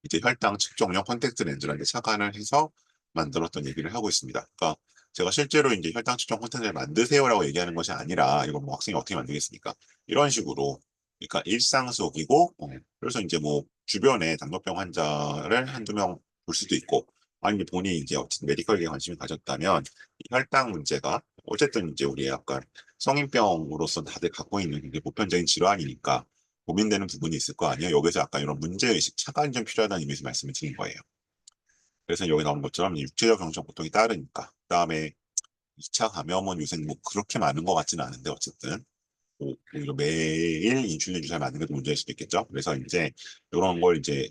A: 이제 혈당 측정용 콘택트 렌즈라는 게 착안을 해서 만들었던 얘기를 하고 있습니다. 그러니까 제가 실제로 이제 혈당 측정 콘텐츠를 만드세요라고 얘기하는 것이 아니라 이건 뭐 학생이 어떻게 만들겠습니까? 이런 식으로 그러니까 일상 속이고 그래서 이제 뭐 주변에 당뇨병 환자를 한두 명 볼 수도 있고 아니면 본인이 이제 어쨌든 메디컬에 관심이 가졌다면 이 혈당 문제가 어쨌든 이제 우리 약간 성인병으로서 다들 갖고 있는 굉장히 보편적인 질환이니까 고민되는 부분이 있을 거 아니에요. 여기서 약간 이런 문제의식, 차관이 좀 필요하다는 의미에서 말씀을 드린 거예요. 그래서 여기 나온 것처럼 육체적 경청 고통이 따르니까. 그다음에 2차 감염은 요새 뭐 그렇게 많은 것 같지는 않은데 어쨌든 뭐 오히려 매일 인슐린 주사를 맞는 것도 문제일 수도 있겠죠. 그래서 이제 이런 걸 이제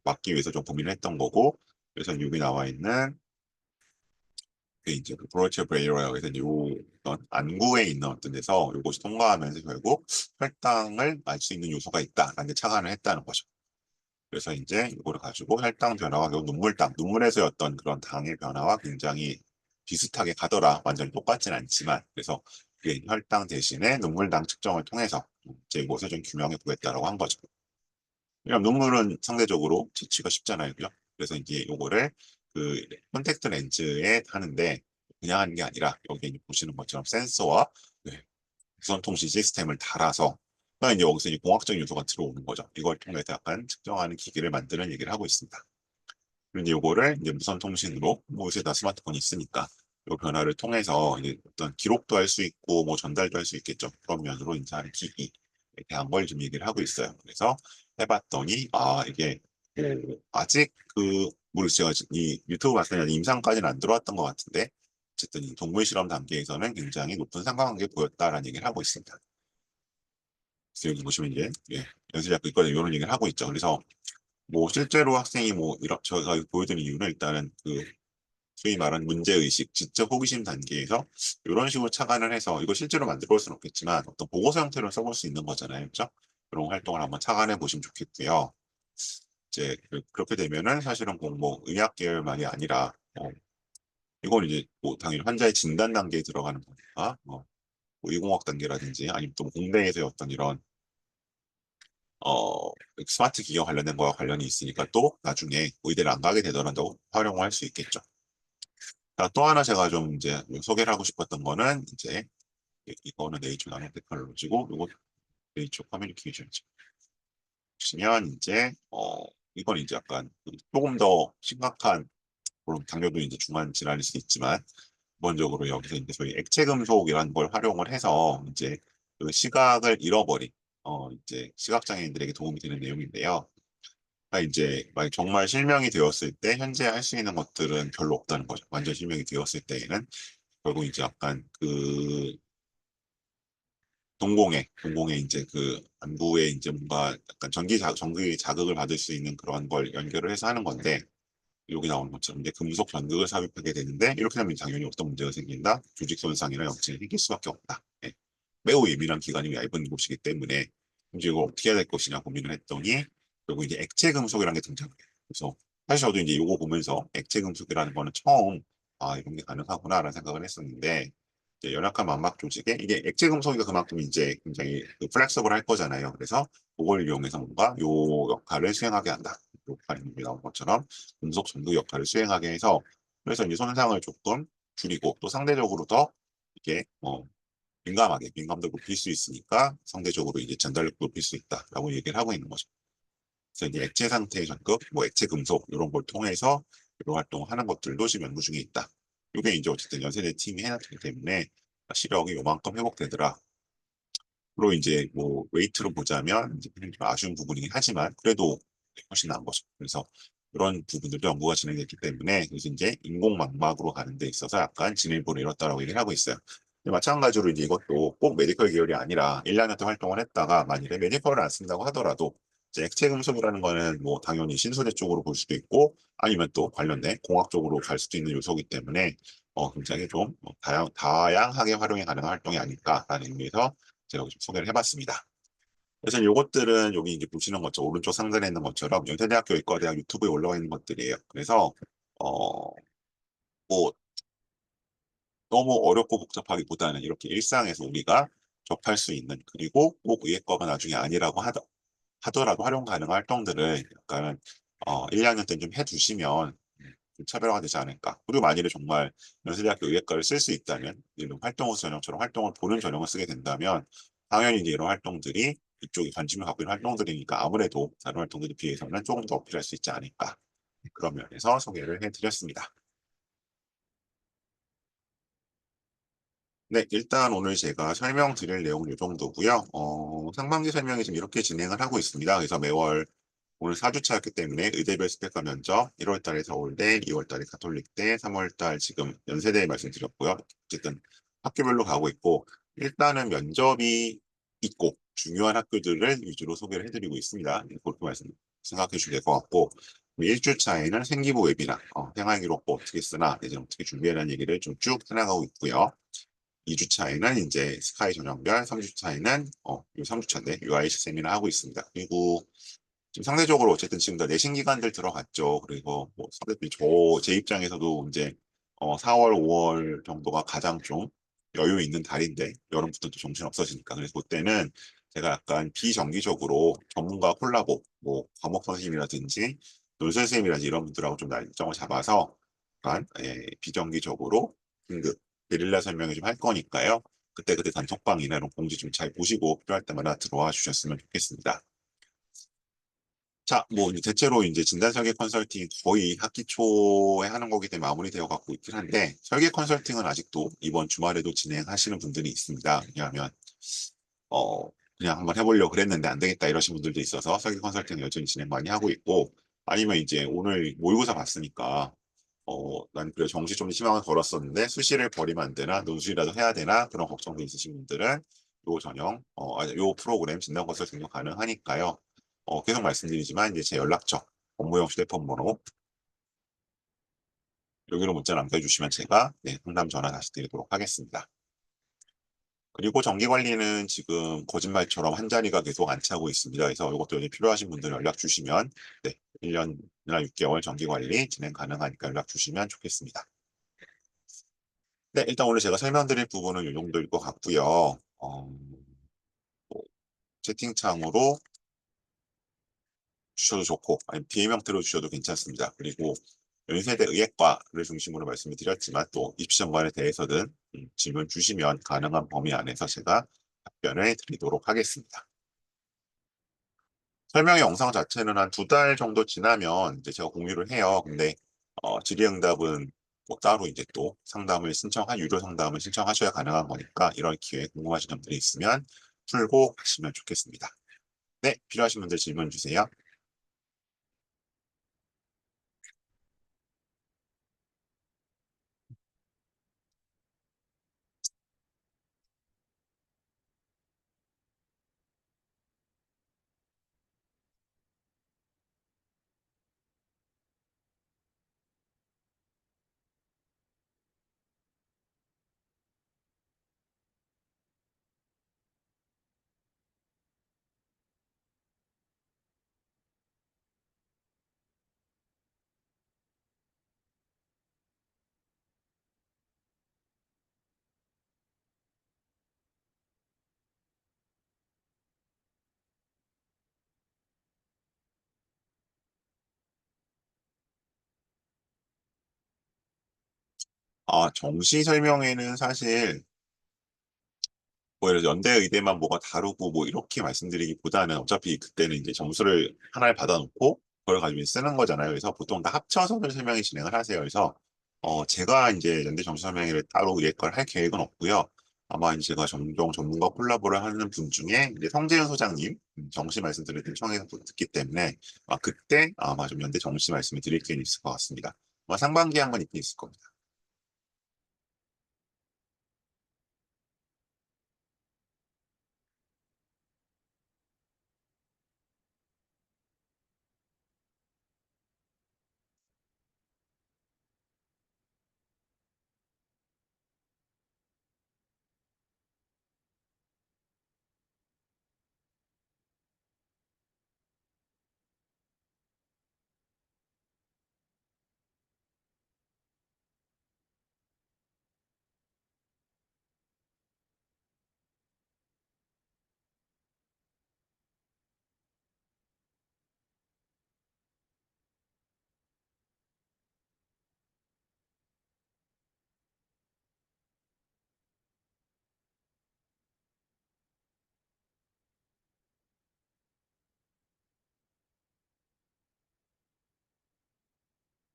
A: 막기 위해서 좀 고민을 했던 거고, 그래서 여기 나와 있는 그 이제 그 브로이처 브레이어라고 해서 요 어떤 안구에 있는 어떤 데서 요것이 통과하면서 결국 혈당을 알 수 있는 요소가 있다라는 게 착안을 했다는 거죠. 그래서 이제 이거를 가지고 혈당 변화가 결국 눈물당, 눈물에서의 어떤 그런 당의 변화와 굉장히 비슷하게 가더라. 완전히 똑같진 않지만. 그래서 그 혈당 대신에 눈물당 측정을 통해서 이제 이것을 좀 규명해 보겠다라고 한 거죠. 왜냐면 눈물은 상대적으로 채취가 쉽잖아요. 그죠? 그래서 이제 요거를 그 콘택트 렌즈에 하는데 그냥 하는 게 아니라 여기 보시는 것처럼 센서와 네, 무선 통신 시스템을 달아서, 그러니까 이제 여기서 이제 공학적 요소가 들어오는 거죠. 이걸 통해서 약간 측정하는 기기를 만드는 얘기를 하고 있습니다. 그리고 이제 요거를 이제 무선 통신으로 뭐 요새 다 스마트폰이 있으니까 요 변화를 통해서 이제 어떤 기록도 할 수 있고 뭐 전달도 할 수 있겠죠. 그런 면으로 이제 하는 기기에 대한 걸 좀 얘기를 하고 있어요. 그래서 해봤더니 이게 아직 그 모르겠어요. 이 유튜브 봤을 때 임상까지는 안 들어왔던 것 같은데 어쨌든 이 동물 실험 단계에서는 굉장히 높은 상관관계 보였다라는 얘기를 하고 있습니다. 그래서 여기 보시면 이제 연쇄작도 있거든요. 이런 얘기를 하고 있죠. 그래서 뭐 실제로 학생이 뭐 이런 제가 보여드린 이유는 일단은 그 소위 말하는 문제의식, 지적 호기심 단계에서 이런 식으로 착안을 해서 이거 실제로 만들어 볼 수는 없겠지만 어떤 보고서 형태로 써볼 수 있는 거잖아요. 그렇죠? 그런 활동을 한번 착안해 보시면 좋겠고요. 이제 그렇게 되면은 사실은 꼭 뭐 의학 계열만이 아니라 이건 이제 뭐 당연히 환자의 진단 단계에 들어가는 거니까 뭐 의공학 단계라든지 아니면 또 공대에서의 어떤 이런 어, 스마트 기어 관련된 거와 관련이 있으니까 또 나중에 의대를 안 가게 되더라도 활용할 수 있겠죠. 자, 또 하나 제가 좀 이제 소개를 하고 싶었던 거는 이제 이거는 네이처 나노 테크놀로지고 이거 네이처 커뮤니케이션이죠. 보시면 이제 이건 이제 약간 조금 더 심각한, 물론 당뇨도 이제 중환 질환일 수 있지만 기본적으로 여기서 이제 저희 액체 금속이라는 걸 활용을 해서 이제 그 시각을 잃어버린 이제 시각 장애인들에게 도움이 되는 내용인데요. 이제 만약 정말 실명이 되었을 때 현재 할 수 있는 것들은 별로 없다는 거죠. 완전 실명이 되었을 때에는 결국 이제 약간 그 동공에 이제 그 안구에 이제 뭔가 약간 전기 자극을 받을 수 있는 그런 걸 연결을 해서 하는 건데, 여기 나오는 것처럼 이제 금속 전극을 삽입하게 되는데 이렇게 되면 당연히 어떤 문제가 생긴다. 조직 손상이나 염증이 생길 수밖에 없다. 예. 매우 예민한 기관이 얇은 곳이기 때문에 이제 이걸 어떻게 해야 될 것이냐 고민을 했더니 결국 이제 액체 금속이라는 게 등장해요. 그래서 사실 저도 이제 이거 보면서 액체 금속이라는 거는 처음 이런 게 가능하구나라는 생각을 했었는데, 이제 연약한 망막 조직에 이게 액체 금속이가 그만큼 이제 굉장히 그 플렉서블 할 거잖아요. 그래서 그걸 이용해서 뭔가 요 역할을 수행하게 한다. 역할이 나온 것처럼 금속 전구 역할을 수행하게 해서, 그래서 이제 손상을 조금 줄이고 또 상대적으로 더 이게 민감하게 민감도 높일 수 있으니까 상대적으로 이제 전달력도 높일 수 있다라고 얘기를 하고 있는 거죠. 그래서 이제 액체 상태의 전극, 뭐 액체 금속 이런 걸 통해서 이런 활동을 하는 것들도 지금 연구 중에 있다. 이게 이제 어쨌든 연세대 팀이 해놨기 때문에 시력이 요만큼 회복되더라. 그리고 이제 뭐 웨이트로 보자면 이제 좀 아쉬운 부분이긴 하지만 그래도 훨씬 나은 거죠. 그래서 그런 부분들도 연구가 진행됐기 때문에 그래서 이제 인공망막으로 가는 데 있어서 약간 진일보를 이뤘다라고 얘기를 하고 있어요. 근데 마찬가지로 이제 이것도 꼭 메디컬 계열이 아니라 1, 2년 동안 활동을 했다가 만일에 메디컬을 안 쓴다고 하더라도 이제 액체 금속이라는 거는 뭐 당연히 신소재 쪽으로 볼 수도 있고 아니면 또 관련된 공학 쪽으로 갈 수도 있는 요소이기 때문에 굉장히 좀 다양하게 활용이 가능한 활동이 아닐까라는 의미에서 제가 좀 소개를 해봤습니다. 그래서 요것들은 여기 이제 보시는 것처럼 오른쪽 상단에 있는 것처럼 연세대학교 의과대학 유튜브에 올라와 있는 것들이에요. 그래서 어, 뭐 너무 어렵고 복잡하기보다는 이렇게 일상에서 우리가 접할 수 있는, 그리고 꼭 의예과가 나중에 아니라고 하더라도 활용 가능한 활동들을 약간 1, 2학년 때 좀 해두시면 좀 차별화가 되지 않을까. 그리고 만일에 정말 연세대학교 의예과를 쓸 수 있다면 이런 활동호 전형처럼 활동을 보는 전형을 쓰게 된다면 당연히 이제 이런 활동들이 이쪽에 관심을 갖고 있는 활동들이니까 아무래도 다른 활동들에 비해서는 조금 더 어필할 수 있지 않을까. 그런 면에서 소개를 해드렸습니다. 네, 일단 오늘 제가 설명드릴 내용은 이 정도고요. 상반기 설명이 지금 이렇게 진행을 하고 있습니다. 그래서 매월 오늘 4주차였기 때문에 의대별 스펙과 면접, 1월 달에 서울대, 2월 달에 가톨릭대, 3월 달 지금 연세대 말씀드렸고요. 어쨌든 학교별로 가고 있고, 일단은 면접이 있고 중요한 학교들을 위주로 소개를 해드리고 있습니다. 그렇게 생각해 주시면 될 것 같고, 1주차에는 생기부 웨비나, 생활기록부 어떻게 쓰나, 이제 어떻게 준비해라는 얘기를 좀 쭉 해나가고 있고요. 2주차에는 이제 스카이 전형별, 3주차에는 요 3주차인데 UIC 세미나 하고 있습니다. 그리고 지금 상대적으로 어쨌든 지금 다 내신 기간들 들어갔죠. 그리고 뭐 제 입장에서도 이제 4월, 5월 정도가 가장 좀 여유 있는 달인데 여름부터 또 정신 없어지니까 그래서 그때는 제가 약간 비정기적으로 전문가 콜라보, 뭐 과목 선생님이라든지 논술 선생님이라든지 이런 분들하고 좀 날정을 잡아서 약간 비정기적으로 긴급 게릴라 설명을 좀 할 거니까요. 그때그때 단톡방이나 이런 공지 좀 잘 보시고 필요할 때마다 들어와 주셨으면 좋겠습니다. 자, 뭐, 이제 대체로 이제 진단 설계 컨설팅 거의 학기 초에 하는 거기 때문에 마무리되어 갖고 있긴 한데, 설계 컨설팅은 아직도 이번 주말에도 진행하시는 분들이 있습니다. 왜냐하면, 어, 그냥 한번 해보려고 그랬는데 안 되겠다 이러신 분들도 있어서 설계 컨설팅 여전히 진행 많이 하고 있고, 아니면 이제 오늘 모의고사 봤으니까, 난 그래 정시 좀 희망을 걸었었는데 수시를 버리면 안 되나, 논술이라도 해야 되나, 그런 걱정도 있으신 분들은 요 전형, 요 프로그램 진단 컨설팅도 가능하니까요. 계속 말씀드리지만 이제 제 연락처, 업무용 휴대폰 번호 여기로 문자 남겨주시면 제가 네, 상담 전화 다시 드리도록 하겠습니다. 그리고 정기 관리는 지금 거짓말처럼 한 자리가 계속 안 차고 있습니다. 그래서 이것도 이제 필요하신 분들 연락 주시면 네, 1년이나 6개월 정기 관리 진행 가능하니까 연락 주시면 좋겠습니다. 네, 일단 오늘 제가 설명드릴 부분은 이 정도일 것 같고요. 뭐 채팅창으로 주셔도 좋고 아니면 DM 형태로 주셔도 괜찮습니다. 그리고 연세대 의예과를 중심으로 말씀을 드렸지만 또 입시 전반에 대해서든 질문 주시면 가능한 범위 안에서 제가 답변을 드리도록 하겠습니다. 설명 영상 자체는 한 2달 정도 지나면 이제 제가 공유를 해요. 근데 질의응답은 뭐 따로 이제 또 유료 상담을 신청하셔야 가능한 거니까 이런 기회에 궁금하신 점들이 있으면 풀고 하시면 좋겠습니다. 네, 필요하신 분들 질문 주세요. 정시 설명회는 사실 뭐 예를 들어 연대 의대만 뭐가 다르고 뭐 이렇게 말씀드리기보다는 어차피 그때는 이제 점수를 하나를 받아놓고 그걸 가지고 이제 쓰는 거잖아요. 그래서 보통 다 합쳐서는 설명이 진행을 하세요. 그래서 제가 이제 연대 점수 설명회를 따로 이걸 할 계획은 없고요. 아마 이제 제가 종종 전문가 콜라보를 하는 분 중에 이제 성재현 소장님 정시 말씀드릴 때 청해서 또 듣기 때문에 그때 아마 좀 연대 정시 말씀을 드릴 기회는 있을 것 같습니다. 아마 상반기에 한 번 있긴 있을 겁니다.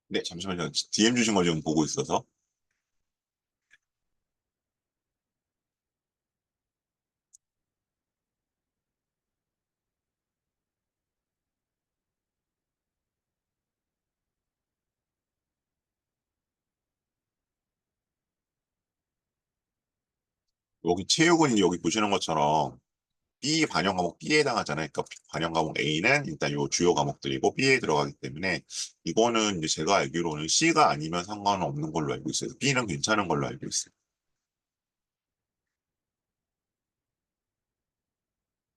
A: 네, 잠시만요. DM 주신 거 지금 보고 있어서. 여기 체육은 여기 보시는 것처럼 B 반영 과목 B에 해당하잖아요. 그러니까 반영 과목 A는 일단 요 주요 과목들이고 B에 들어가기 때문에 이거는 이제 제가 알기로는 C가 아니면 상관없는 걸로 알고 있어요. B는 괜찮은 걸로 알고 있어요.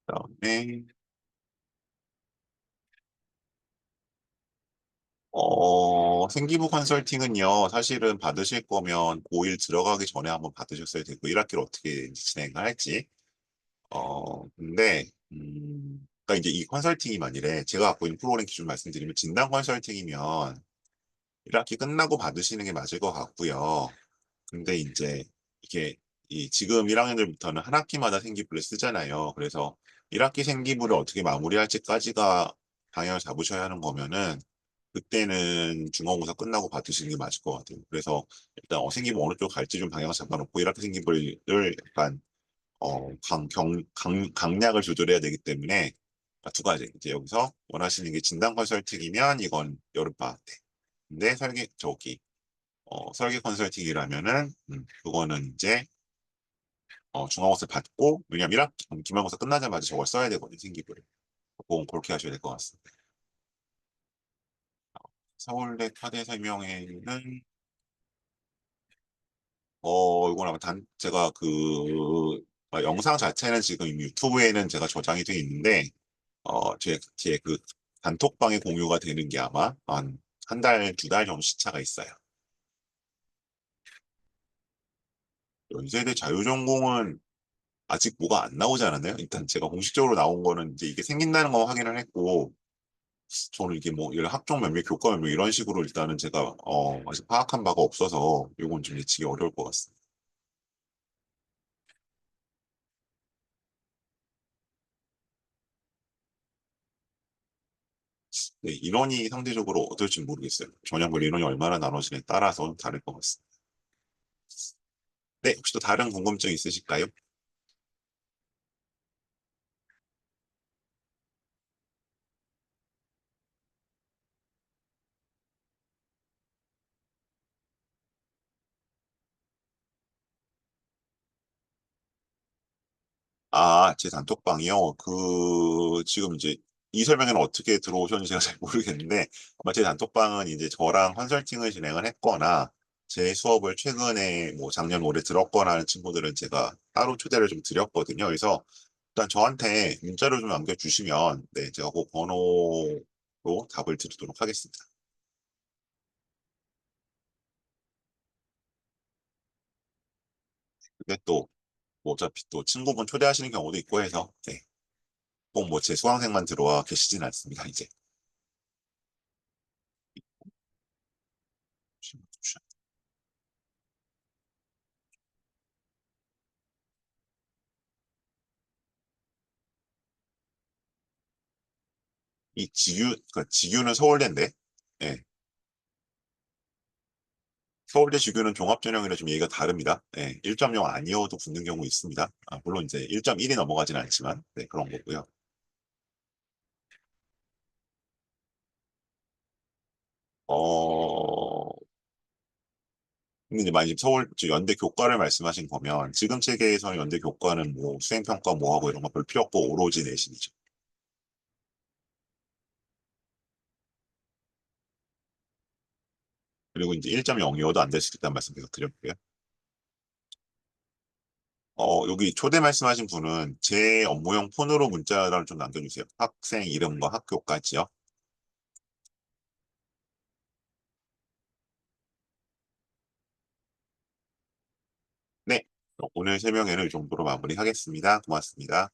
A: 그다음에 생기부 컨설팅은요, 사실은 받으실 거면 고1 들어가기 전에 한번 받으셨어야 되고, 1학기를 어떻게 진행할지. 근데, 그러니까 이제 이 컨설팅이 만일에 제가 갖고 있는 프로그램 기준 말씀드리면 진단 컨설팅이면 1학기 끝나고 받으시는 게 맞을 것 같고요. 근데 이제 이게 이 지금 1학년들부터는 한 학기마다 생기부를 쓰잖아요. 그래서 1학기 생기부를 어떻게 마무리할지까지가 방향을 잡으셔야 하는 거면은 그때는 중간고사 끝나고 받으시는 게 맞을 것 같아요. 그래서 일단 생기부 어느 쪽 갈지 좀 방향을 잡아놓고 1학기 생기부를 약간 강약을 조절해야 되기 때문에 두 가지 이제 여기서 원하시는 게 진단 컨설팅이면 이건 여름방학 때. 근데 설계 컨설팅이라면은 그거는 이제 중간고사 받고 왜냐면 1학기 기말고사 끝나자마자 저걸 써야 되거든요 생기부를. 그건 그렇게 하셔야 될 것 같습니다. 서울대 과대 설명회는 이건 아마 제가 영상 자체는 지금 이미 유튜브에는 제가 저장이 돼 있는데 제 그 단톡방에 공유가 되는 게 아마 한 달, 두 달 정도 시차가 있어요. 연세대 자유전공은 아직 뭐가 안 나오지 않았나요? 일단 제가 공식적으로 나온 거는 이제 이게 생긴다는 거 확인을 했고, 저는 이게 뭐 이런 학종 몇몇 교과 몇몇 이런 식으로 일단은 제가 아직 파악한 바가 없어서 이건 좀 예측이 어려울 것 같습니다. 네, 인원이 상대적으로 어떨지 모르겠어요. 전형별 인원이 얼마나 나눠지냐에 따라서 다를 것 같습니다. 네, 혹시 또 다른 궁금증 있으실까요? 제 단톡방이요. 지금 이제 이 설명에는 어떻게 들어오셨는지 제가 잘 모르겠는데, 아마 제 단톡방은 이제 저랑 컨설팅을 진행을 했거나, 제 수업을 최근에 뭐 작년 올해 들었거나 하는 친구들은 제가 따로 초대를 좀 드렸거든요. 그래서 일단 저한테 문자를 좀 남겨주시면, 네, 제가 그 번호로 답을 드리도록 하겠습니다. 근데 또, 뭐 어차피 또 친구분 초대하시는 경우도 있고 해서, 네, 꼭 뭐 제 수강생만 들어와 계시진 않습니다, 이제. 그러니까 지규는 서울대인데, 예, 서울대 지규는 종합전형이라 좀 얘기가 다릅니다. 예, 1.0 아니어도 붙는 경우 있습니다. 물론 이제 1.1이 넘어가진 않지만, 네, 그런 거고요. 어, 근데 이제 만약 연대 교과를 말씀하신 거면, 지금 체계에서는 연대 교과는 뭐 수행평가 뭐 하고 이런 거 별 필요 없고 오로지 내신이죠. 그리고 이제 1.0이어도 안 될 수 있다는 말씀 계속 드렸고요. 여기 초대 말씀하신 분은 제 업무용 폰으로 문자를 좀 남겨주세요. 학생 이름과 학교까지요. 네. 오늘 설명회는 이 정도로 마무리하겠습니다. 고맙습니다.